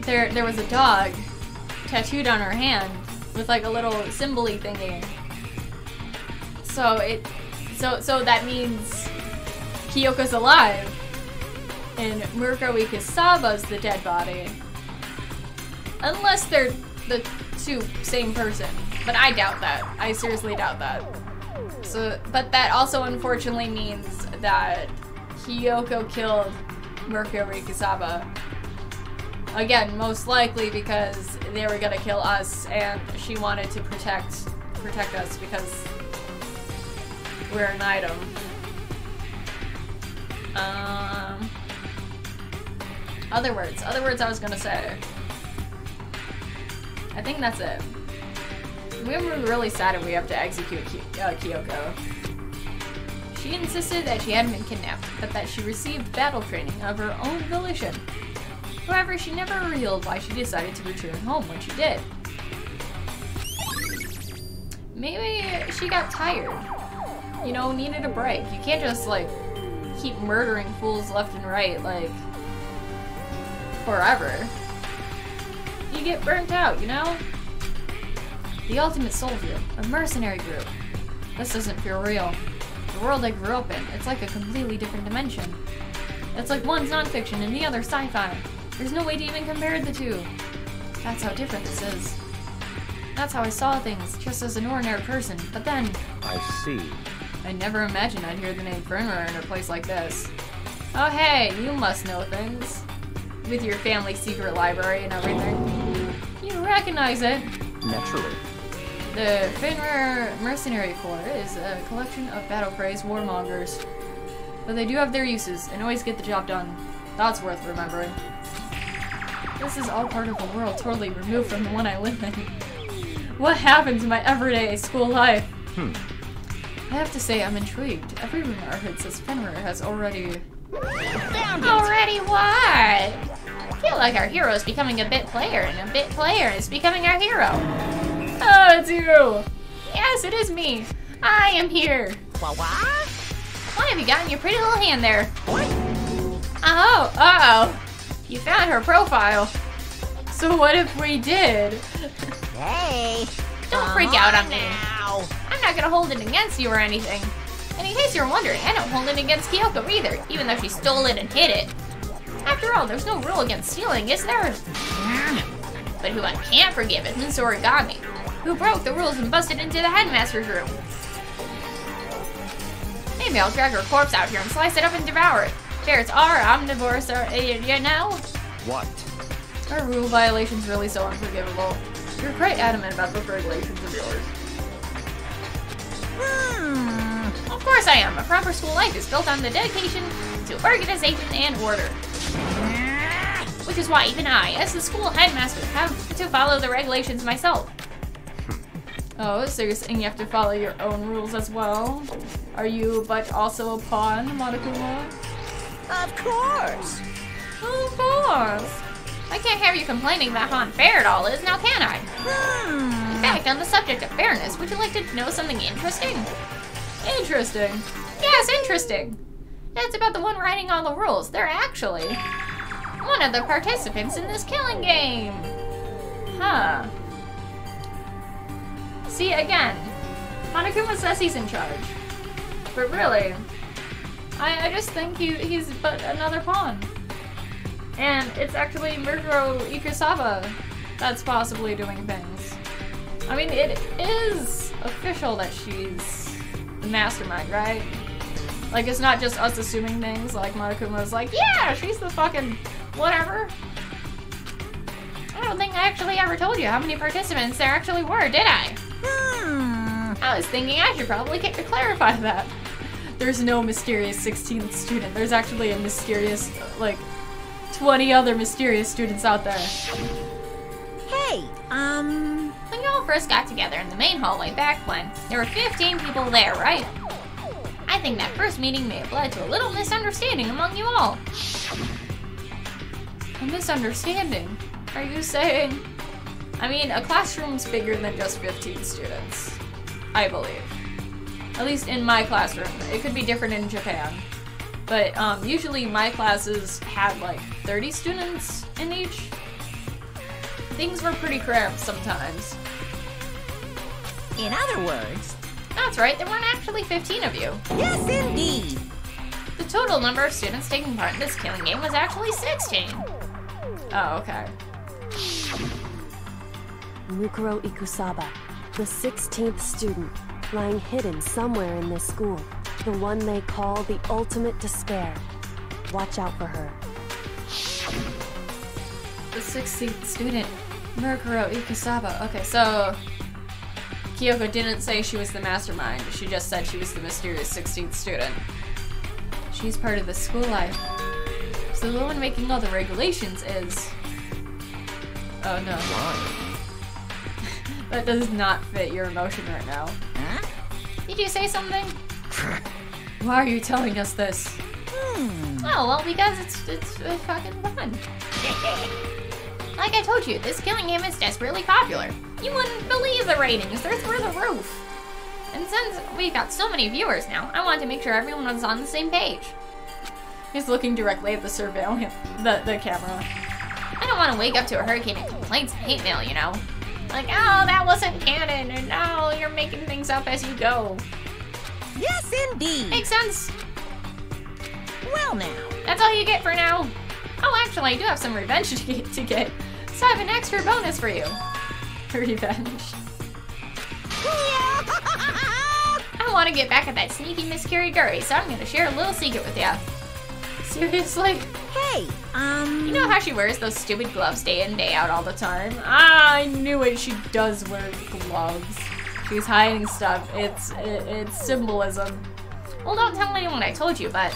there was a dog tattooed on her hand with like a little symbol-y thingy. So that means Kyoko's alive and Murkrow Ikasawa's the dead body. Unless they're the two same person. But I doubt that. I seriously doubt that. So, but that also unfortunately means that Kyoko killed Murkrow Ikasawa. Again, most likely because they were gonna kill us and she wanted to protect us because we're an item. Other words I was gonna say. I think that's it. We were really sad if we have to execute Kyoko. She insisted that she hadn't been kidnapped, but that she received battle training of her own volition. However, she never revealed why she decided to return home when she did. Maybe she got tired. You know, needed a break. You can't just, like, keep murdering fools left and right, like, forever. You get burnt out, you know? The ultimate soldier, a mercenary group. This doesn't feel real. The world I grew up in, it's like a completely different dimension. It's like one's nonfiction and the other sci-fi. There's no way to even compare the two. That's how different this is. That's how I saw things, just as an ordinary person, but then... I see. I never imagined I'd hear the name Fenrir in a place like this. Oh hey, you must know things. With your family secret library and everything. You recognize it. Naturally. The Fenrir Mercenary Corps is a collection of battle-crazed warmongers. But they do have their uses, and always get the job done. That's worth remembering. This is all part of a world totally removed from the one I live in. What happened to my everyday school life? I have to say, I'm intrigued. Every rumor I heard says Fenrir has already... Already what? I feel like our hero's becoming a bit player, and a bit player is becoming our hero. Oh, it's you! Yes, it is me. I am here. What? What have you got in your pretty little hand there? What? Oh, uh-oh. You found her profile. So what if we did? Hey. Don't freak out on me. Now. I'm not gonna hold it against you or anything. And in case you're wondering, I don't hold it against Kyoko either, even though she stole it and hid it. After all, there's no rule against stealing, is there? But who I can't forgive is Miss Origami, who broke the rules and busted into the headmaster's room. Maybe I'll drag her corpse out here and slice it up and devour it. Bears are omnivores, you know? What? Are rule violations really so unforgivable? You're quite adamant about those regulations of yours. Of course I am. A proper school life is built on the dedication to organization and order. Which is why even I, as the school headmaster, have to follow the regulations myself. Oh, so you're saying you have to follow your own rules as well? Are you but also a pawn, Monokuma? Of course. Of course. I can't have you complaining about how unfair it all is, now can I? In fact, on the subject of fairness, would you like to know something interesting? Interesting? Yes, interesting. That's about the one writing all the rules. They're actually one of the participants in this killing game. Huh. See, again, Monokuma says he's in charge. But really, I just think he's but another pawn. And it's actually Murguro Ikusawa that's possibly doing things. I mean, it is official that she's the mastermind, right? Like, it's not just us assuming things, like Monokuma's like, yeah, she's the fucking whatever. I don't think I actually ever told you how many participants there actually were, did I? I was thinking I should probably clarify that. There's no mysterious 16th student. There's actually a mysterious, like, 20 other mysterious students out there. Hey, When y'all first got together in the main hallway back when, there were 15 people there, right? I think that first meeting may have led to a little misunderstanding among you all. A misunderstanding? Are you saying? I mean, a classroom's bigger than just 15 students, I believe. At least in my classroom. It could be different in Japan. But usually my classes had like 30 students in each. Things were pretty cramped sometimes. in other words... That's right, there weren't actually 15 of you. Yes, indeed. The total number of students taking part in this killing game was actually 16. Oh, okay. Mukuro Ikusawa, the 16th student, lying hidden somewhere in this school. The one they call the ultimate despair. Watch out for her. The 16th student, Mukuro Ikusawa. Okay, so Kyoko didn't say she was the mastermind. She just said she was the mysterious 16th student. She's part of the school life. So the one making all the regulations is... Oh no. Why? That does not fit your emotion right now. Huh? Did you say something? Why are you telling us this? Oh, well, because it's fucking fun. Like I told you, this killing game is desperately popular. You wouldn't believe the ratings, they're through the roof. And since we've got so many viewers now, I wanted to make sure everyone was on the same page. He's looking directly at the surveillance, the camera. I don't want to wake up to a hurricane of complaints and hate mail, you know? Like, oh, that wasn't canon, and oh, you're making things up as you go. Yes, indeed. Makes sense? Well, now. That's all you get for now? Oh, actually, I do have some revenge to get. So I have an extra bonus for you. Revenge. I want to get back at that sneaky Miss Curie Gurry, so I'm going to share a little secret with ya. Seriously? Hey, You know how she wears those stupid gloves day in, day out all the time? I knew it. She does wear gloves. She's hiding stuff. It's symbolism. Well, don't tell anyone I told you, but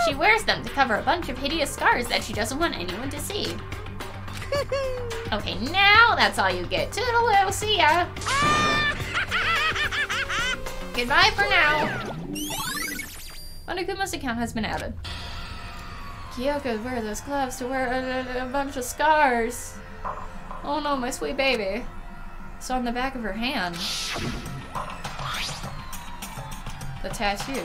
she wears them to cover a bunch of hideous scars that she doesn't want anyone to see. Okay, now that's all you get. Toodaloo, see ya. Goodbye for now. Monokuma's account has been added. Kyoko wear those gloves to wear a bunch of scars. Oh no, my sweet baby. So on the back of her hand. The tattoo.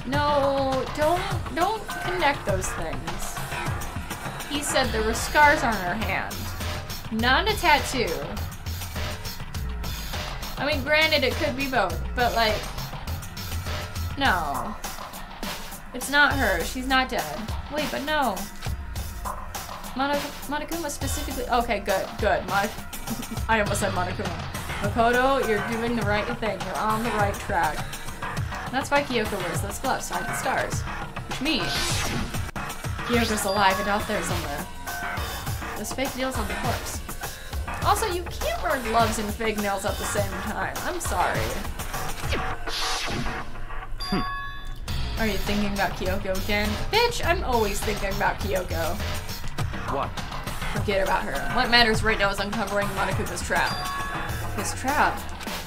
No, don't connect those things. He said there were scars on her hand, not a tattoo. I mean, granted, it could be both, but like, no. It's not her. She's not dead. Wait, but no. Monokuma specifically. Okay, good. I almost said Monokuma. Makoto, you're doing the right thing. You're on the right track. That's why Kyoko wears those gloves to hide the stars. Which means Kyoko's alive and out there somewhere. There's fake nails on the corpse. Also, you can't wear gloves and fake nails at the same time. I'm sorry. Are you thinking about Kyoko again? Bitch, I'm always thinking about Kyoko. What? Forget about her. What matters right now is uncovering Monokuma's trap. His trap?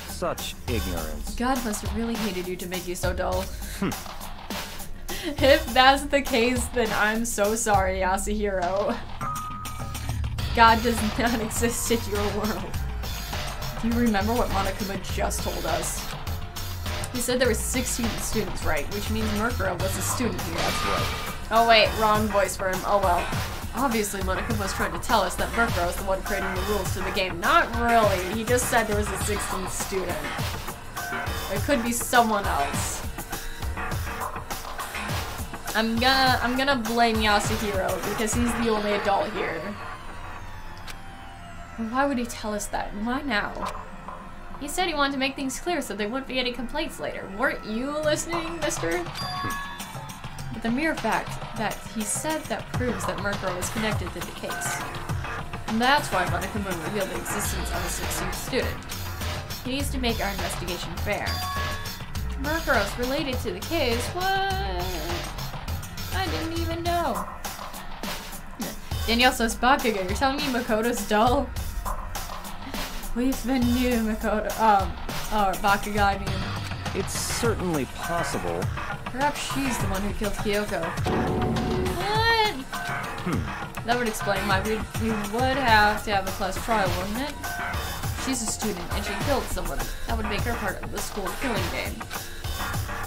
Such ignorance. God must have really hated you to make you so dull. If that's the case, then I'm so sorry, Yasuhiro. God does not exist in your world. Do you remember what Monokuma just told us? He said there were 16 students, right? Which means Murkrow was a student here. That's right. Oh wait, wrong voice for him. Oh well. Obviously, Monokuma was trying to tell us that Murkrow is the one creating the rules to the game. Not really. He just said there was a 16th student. It could be someone else. I'm gonna blame Yasuhiro because he's the only adult here. Why would he tell us that? Why now? He said he wanted to make things clear so there wouldn't be any complaints later. Weren't you listening, mister? But the mere fact that he said that proves that Murkrow is connected to the case. And that's why Monokuma revealed the existence of a 16th student. He needs to make our investigation fair. Murkrow's related to the case? What? I didn't even know. Danielle says, Bakugo, you're telling me Makoto's dull? We've been new, Makoto. Or Bakugo, I mean. It's certainly possible. Perhaps she's the one who killed Kyoko. What? That would explain why we would have to have a class trial, wouldn't it? She's a student and she killed someone. That would make her part of the school killing game.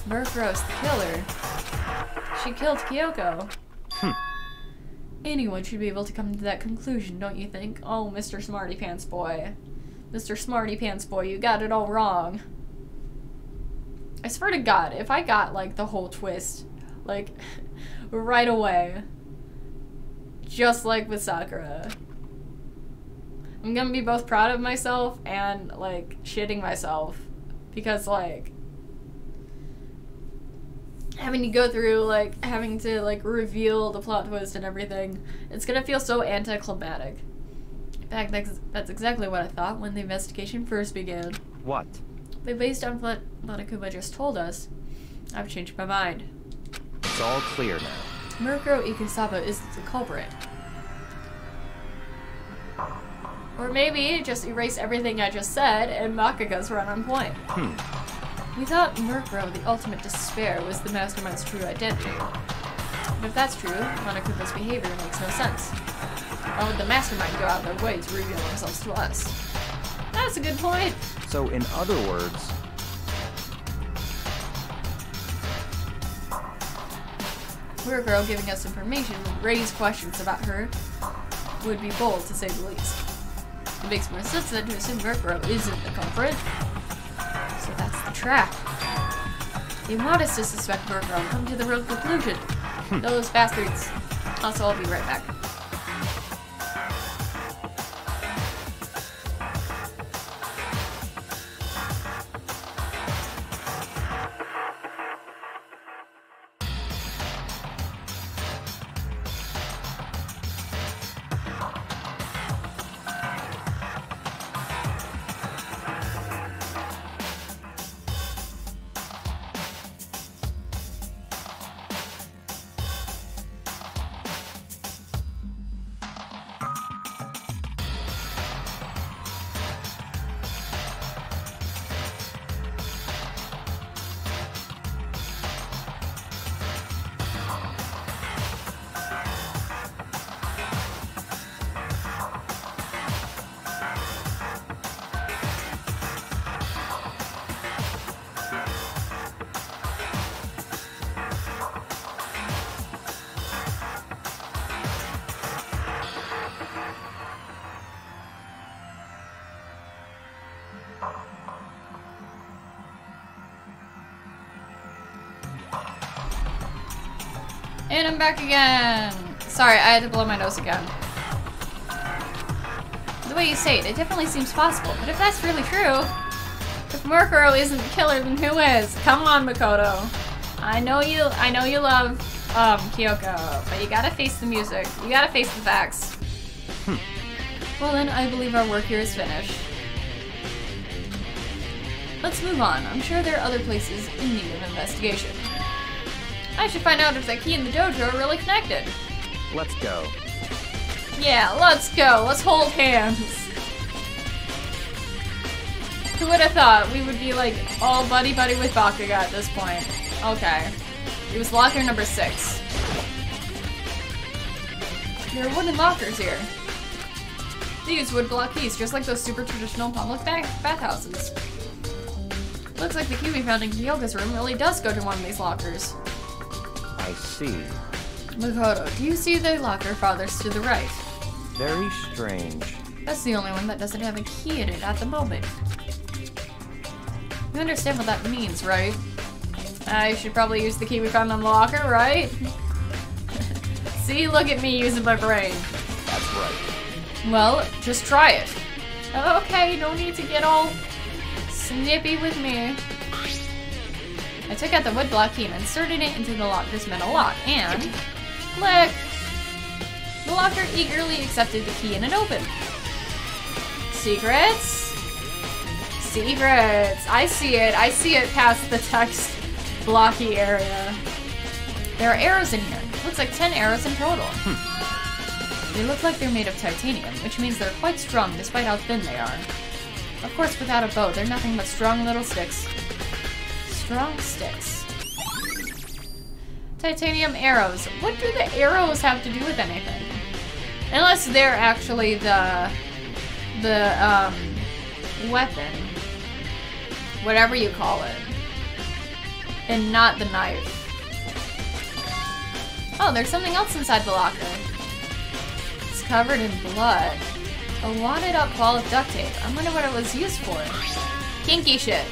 Murkrow's the killer. She killed Kyoko. Anyone should be able to come to that conclusion, don't you think? Oh, Mr. Smarty Pants Boy. Mr. Smarty Pants Boy, you got it all wrong. I swear to God, if I got, like, the whole twist, like, right away, just like with Sakura, I'm gonna be both proud of myself and, like, shitting myself. Because, like, having to go through, like, having to, like, reveal the plot twist and everything, it's gonna feel so anticlimactic. In fact, that's exactly what I thought when the investigation first began. What? But based on what Monokuma just told us, I've changed my mind. It's all clear now. Murkrow Ikusaba is the culprit. Or maybe just erase everything I just said and Bakugo's run on point. We thought Murkrow, the ultimate despair, was the mastermind's true identity. But if that's true, Monokuma's behavior makes no sense. Why would the mastermind go out of their way to reveal themselves to us? That's a good point. So, in other words... Murkrow giving us information would raise questions about her would be bold, to say the least. It makes more sense than to assume Murkrow isn't the culprit. So that's the trap. They want us to suspect Murkrow and come to the real conclusion. Those bastards. Also, I'll be right back. And I'm back again. Sorry, I had to blow my nose again. The way you say it, it definitely seems possible. But if that's really true, if Murkrow isn't the killer, then who is? Come on, Makoto. I know you love Kyoko, but you gotta face the music. You gotta face the facts. Well then, I believe our work here is finished. Let's move on. I'm sure there are other places in need of investigation. I should find out if that key in the dojo are really connected. Let's go. Yeah, let's go. Let's hold hands. Who would have thought we would be like all buddy-buddy with Bakuga at this point? Okay. It was locker number 6. There are wooden lockers here. These wood block keys, just like those super traditional public bathhouses. Looks like the key we found in Kyoka's room really does go to one of these lockers. I see. Makoto, do you see the locker farthest to the right? Very strange. That's the only one that doesn't have a key in it at the moment. You understand what that means, right? I should probably use the key we found in the locker, right? See, look at me using my brain. That's right. Well, just try it. Okay, no need to get all snippy with me. I took out the wood block key and inserted it into the locker's metal lock, and click! The locker eagerly accepted the key and it opened. Secrets? Secrets! I see it past the text blocky area. There are arrows in here. Looks like 10 arrows in total. They look like they're made of titanium, which means they're quite strong despite how thin they are. Of course, without a bow, they're nothing but strong little sticks. Strong sticks. Titanium arrows. What do the arrows have to do with anything? Unless they're actually the weapon. Whatever you call it. And not the knife. Oh, there's something else inside the locker. It's covered in blood. A wadded up ball of duct tape. I wonder what it was used for. Kinky shit.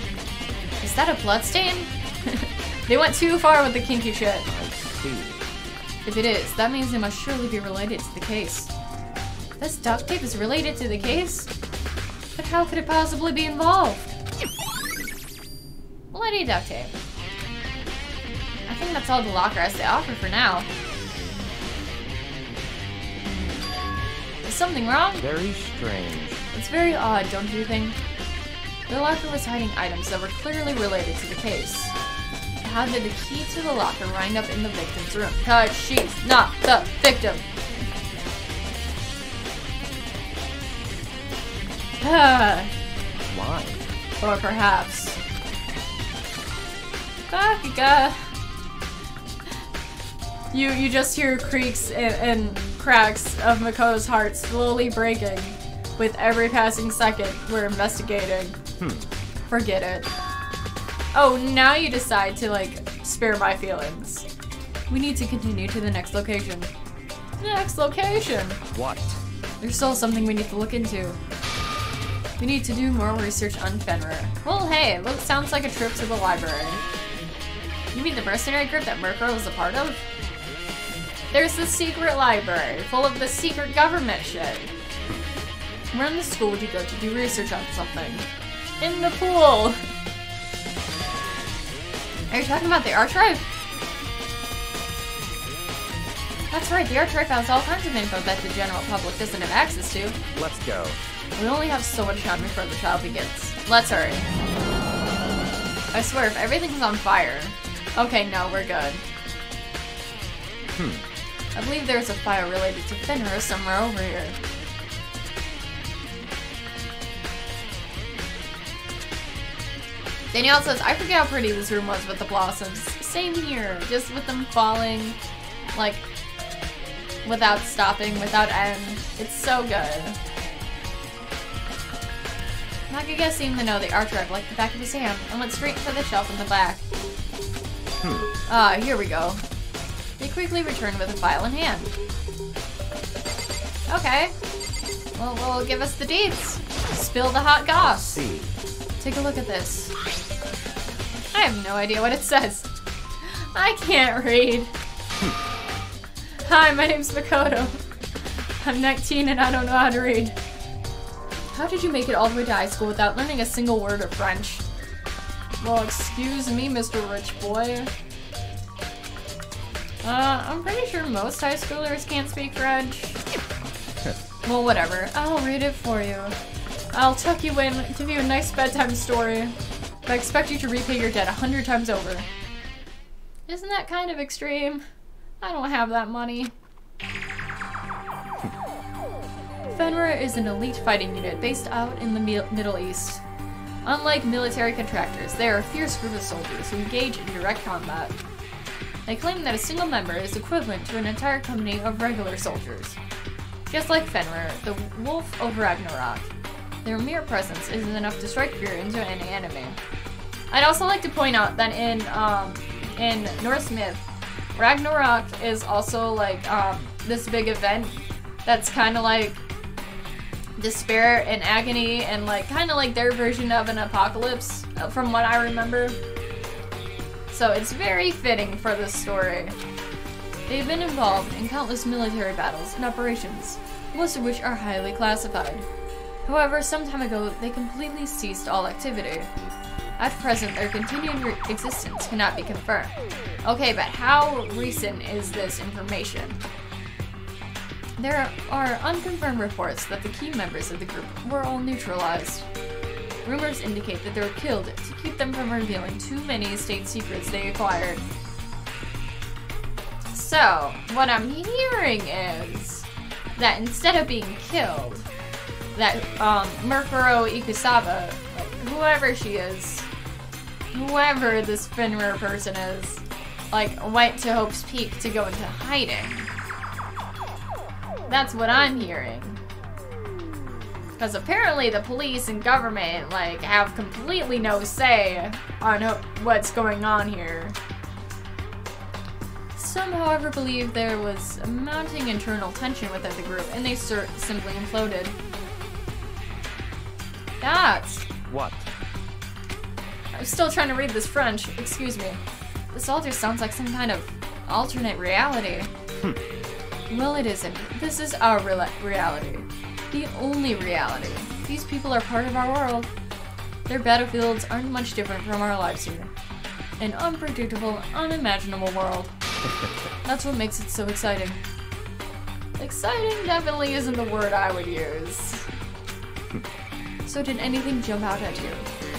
Is that a blood stain? They went too far with the kinky shit. I see. If it is, that means it must surely be related to the case. This duct tape is related to the case? But how could it possibly be involved? Bloody duct tape. I think that's all the locker has to offer for now. Is something wrong? Very strange. It's very odd, don't you think? The locker was hiding items that were clearly related to the case. How did the key to the locker wind up in the victim's room? Cause she's not the victim. Why? Or perhaps Bakuga. You just hear creaks and cracks of Makoto's heart slowly breaking with every passing second we're investigating. Forget it. Oh, now you decide to, like, spare my feelings. We need to continue to the next location. Next location? What? There's still something we need to look into. We need to do more research on Fenrir. Well, hey, look, sounds like a trip to the library. You mean the mercenary group that Murkrow was a part of? There's the secret library full of the secret government shit. Where in the school would you go to do research on something? In the pool! Are you talking about the archive? That's right, the archive has all kinds of info that the general public doesn't have access to. Let's go. We only have so much time before the trial begins. Let's hurry. I swear, if everything's on fire... Okay, no, we're good. I believe there's a file related to Fenrir somewhere over here. Danielle says, I forget how pretty this room was with the blossoms. Same here, just with them falling, like, without stopping, without end. It's so good. Nakaga seemed to know the archive like the back of his hand and went straight for the shelf in the back. Here we go. They quickly returned with a file in hand. Okay. Well, give us the deets. Spill the hot goss. See. Take a look at this. I have no idea what it says. I can't read. Hi, my name's Makoto. I'm 19 and I don't know how to read. How did you make it all the way to high school without learning a single word of French? Well, excuse me, Mr. Rich Boy. I'm pretty sure most high schoolers can't speak French. Well, whatever. I'll read it for you. I'll tuck you in, give you a nice bedtime story. But I expect you to repay your debt 100 times over. Isn't that kind of extreme? I don't have that money. Fenrir is an elite fighting unit based out in the Middle East. Unlike military contractors, they are a fierce group of soldiers who engage in direct combat. They claim that a single member is equivalent to an entire company of regular soldiers. Just like Fenrir, the Wolf of Ragnarok, their mere presence isn't enough to strike fear into any enemy. I'd also like to point out that in Norse myth, Ragnarok is also like this big event that's kind of like despair and agony and like kind of like their version of an apocalypse from what I remember. So it's very fitting for this story. They've been involved in countless military battles and operations, most of which are highly classified. However, some time ago, they completely ceased all activity. At present, their continued existence cannot be confirmed. Okay, but how recent is this information? There are unconfirmed reports that the key members of the group were all neutralized. Rumors indicate that they were killed to keep them from revealing too many state secrets they acquired. So, what I'm hearing is that instead of being killed, that Murkuro Ikusaba, like, whoever she is, whoever this Fenrir person is, like, went to Hope's Peak to go into hiding. That's what I'm hearing. Because apparently the police and government, like, have completely no say on what's going on here. Some, however, believe there was a mounting internal tension within the group, and they simply imploded. That's... What? I'm still trying to read this French. Excuse me. This all just sounds like some kind of alternate reality. Well, it isn't. This is our reality. The only reality. These people are part of our world. Their battlefields aren't much different from our lives here. An unpredictable, unimaginable world. That's what makes it so exciting. Exciting definitely isn't the word I would use. So did anything jump out at you?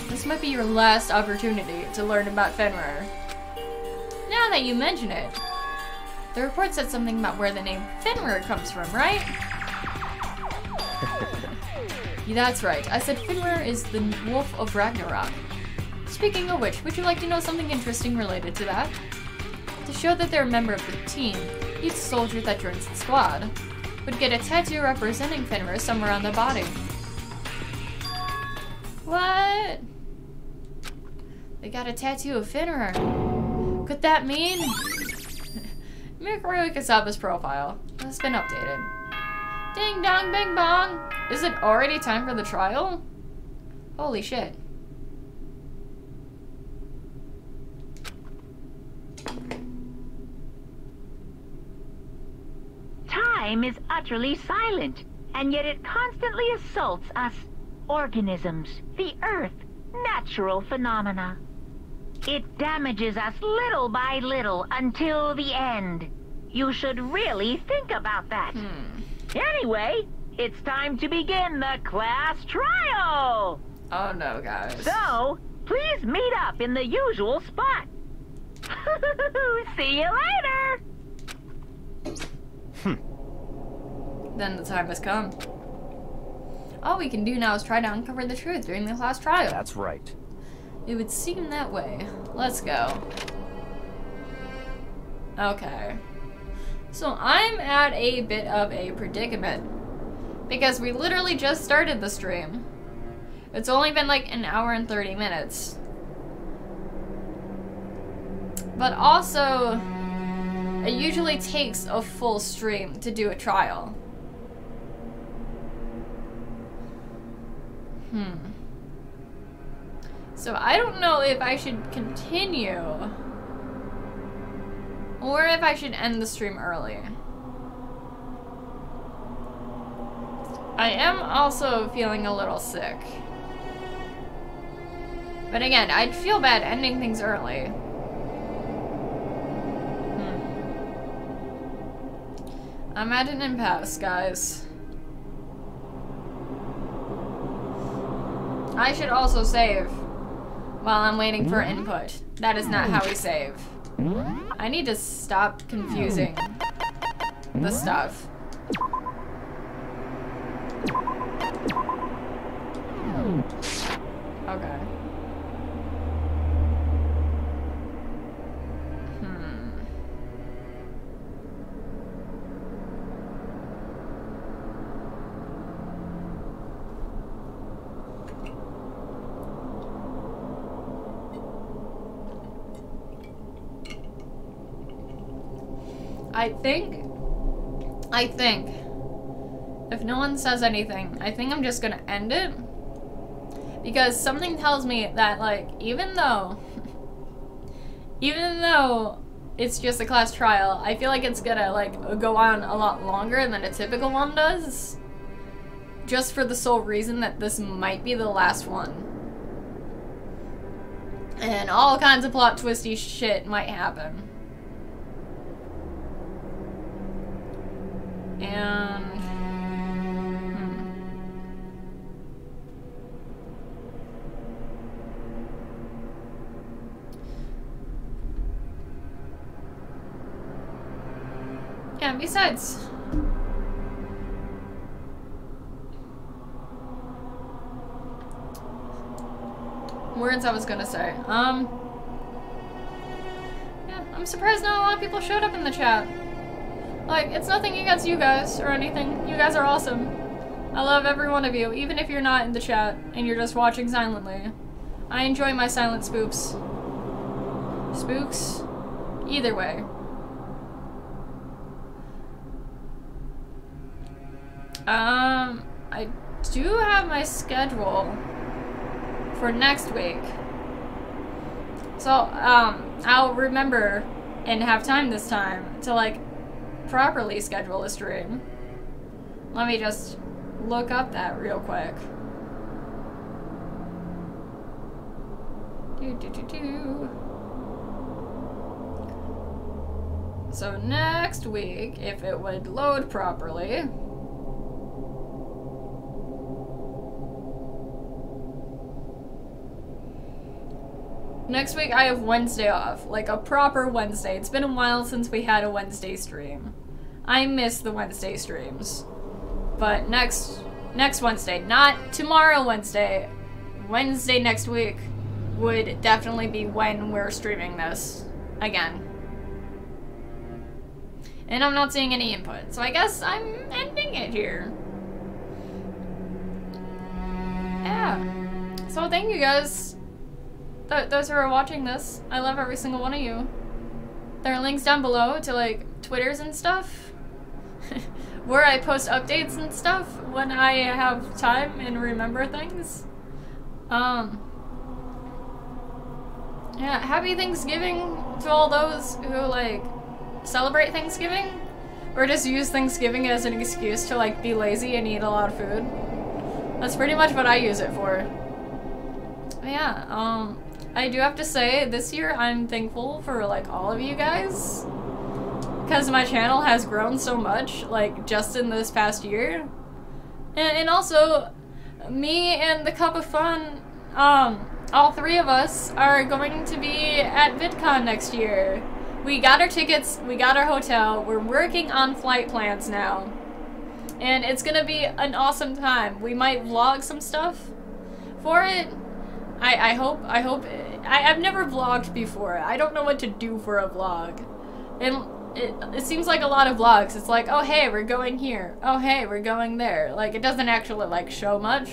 This might be your last opportunity to learn about Fenrir. Now that you mention it, the report said something about where the name Fenrir comes from, right? Yeah, that's right. I said Fenrir is the Wolf of Ragnarok. Speaking of which, would you like to know something interesting related to that? To show that they're a member of the team, each soldier that joins the squad would get a tattoo representing Fenrir somewhere on their body. What? They got a tattoo of Fenrir. Could that mean? Murkuro Ikusaba's profile has been updated. Ding dong bing bong! Is it already time for the trial? Holy shit. time is utterly silent, and yet it constantly assaults us organisms, the Earth, natural phenomena. It damages us little by little until the end. You should really think about that. Anyway, it's time to begin the class trial! Oh no, guys. So, please meet up in the usual spot. See you later! Then the time has come. All we can do now is try to uncover the truth during the class trial. That's right. It would seem that way. Let's go. Okay. So I'm at a bit of a predicament. Because we literally just started the stream. It's only been like an hour and 30 minutes. But also, it usually takes a full stream to do a trial. So I don't know if I should continue or if I should end the stream early. I am also feeling a little sick. But again, I'd feel bad ending things early. I'm at an impasse, guys. I should also save while I'm waiting for input. That is not how we save. I need to stop confusing the stuff. Okay. I think, if no one says anything, I think I'm just gonna end it. Because something tells me that, like, even though it's just a class trial, I feel like it's gonna, like, go on a lot longer than a typical one does. Just for the sole reason that this might be the last one. And all kinds of plot twisty shit might happen. And yeah, besides, words I was gonna say. Yeah, I'm surprised not a lot of people showed up in the chat. Like, it's nothing against you guys or anything. You guys are awesome. I love every one of you, even if you're not in the chat and you're just watching silently. I enjoy my silent spooks. Spooks? Either way. I do have my schedule for next week. So, I'll remember and have time this time to, like, properly schedule a stream. Let me just look up that real quick. So next week, if it would load properly. Next week I have Wednesday off, like a proper Wednesday. It's been a while since we had a Wednesday stream. I miss the Wednesday streams. But next Wednesday, not tomorrow Wednesday, Wednesday next week would definitely be when we're streaming this again. And I'm not seeing any input, so I guess I'm ending it here. Yeah. So thank you guys. Those who are watching this, I love every single one of you. There are links down below to, like, Twitters and stuff. Where I post updates and stuff when I have time and remember things. Yeah, happy Thanksgiving to all those who, like, celebrate Thanksgiving. Or just use Thanksgiving as an excuse to like be lazy and eat a lot of food. That's pretty much what I use it for. But yeah, I do have to say, this year I'm thankful for like all of you guys. Because my channel has grown so much, like just in this past year. And also, me and the Cup of Fun, all three of us are going to be at VidCon next year. We got our tickets, we got our hotel, we're working on flight plans now. And it's gonna be an awesome time. We might vlog some stuff for it. I've never vlogged before. I don't know what to do for a vlog. And it seems like a lot of vlogs. It's like, oh hey, we're going here. Oh hey, we're going there. Like, it doesn't actually like show much.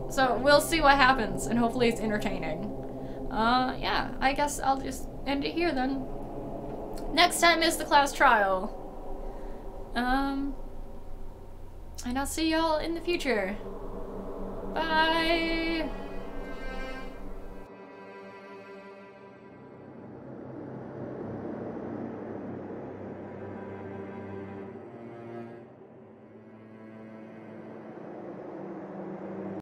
So we'll see what happens, and hopefully it's entertaining. Yeah, I guess I'll just end it here then. Next time is the class trial. And I'll see y'all in the future. Bye!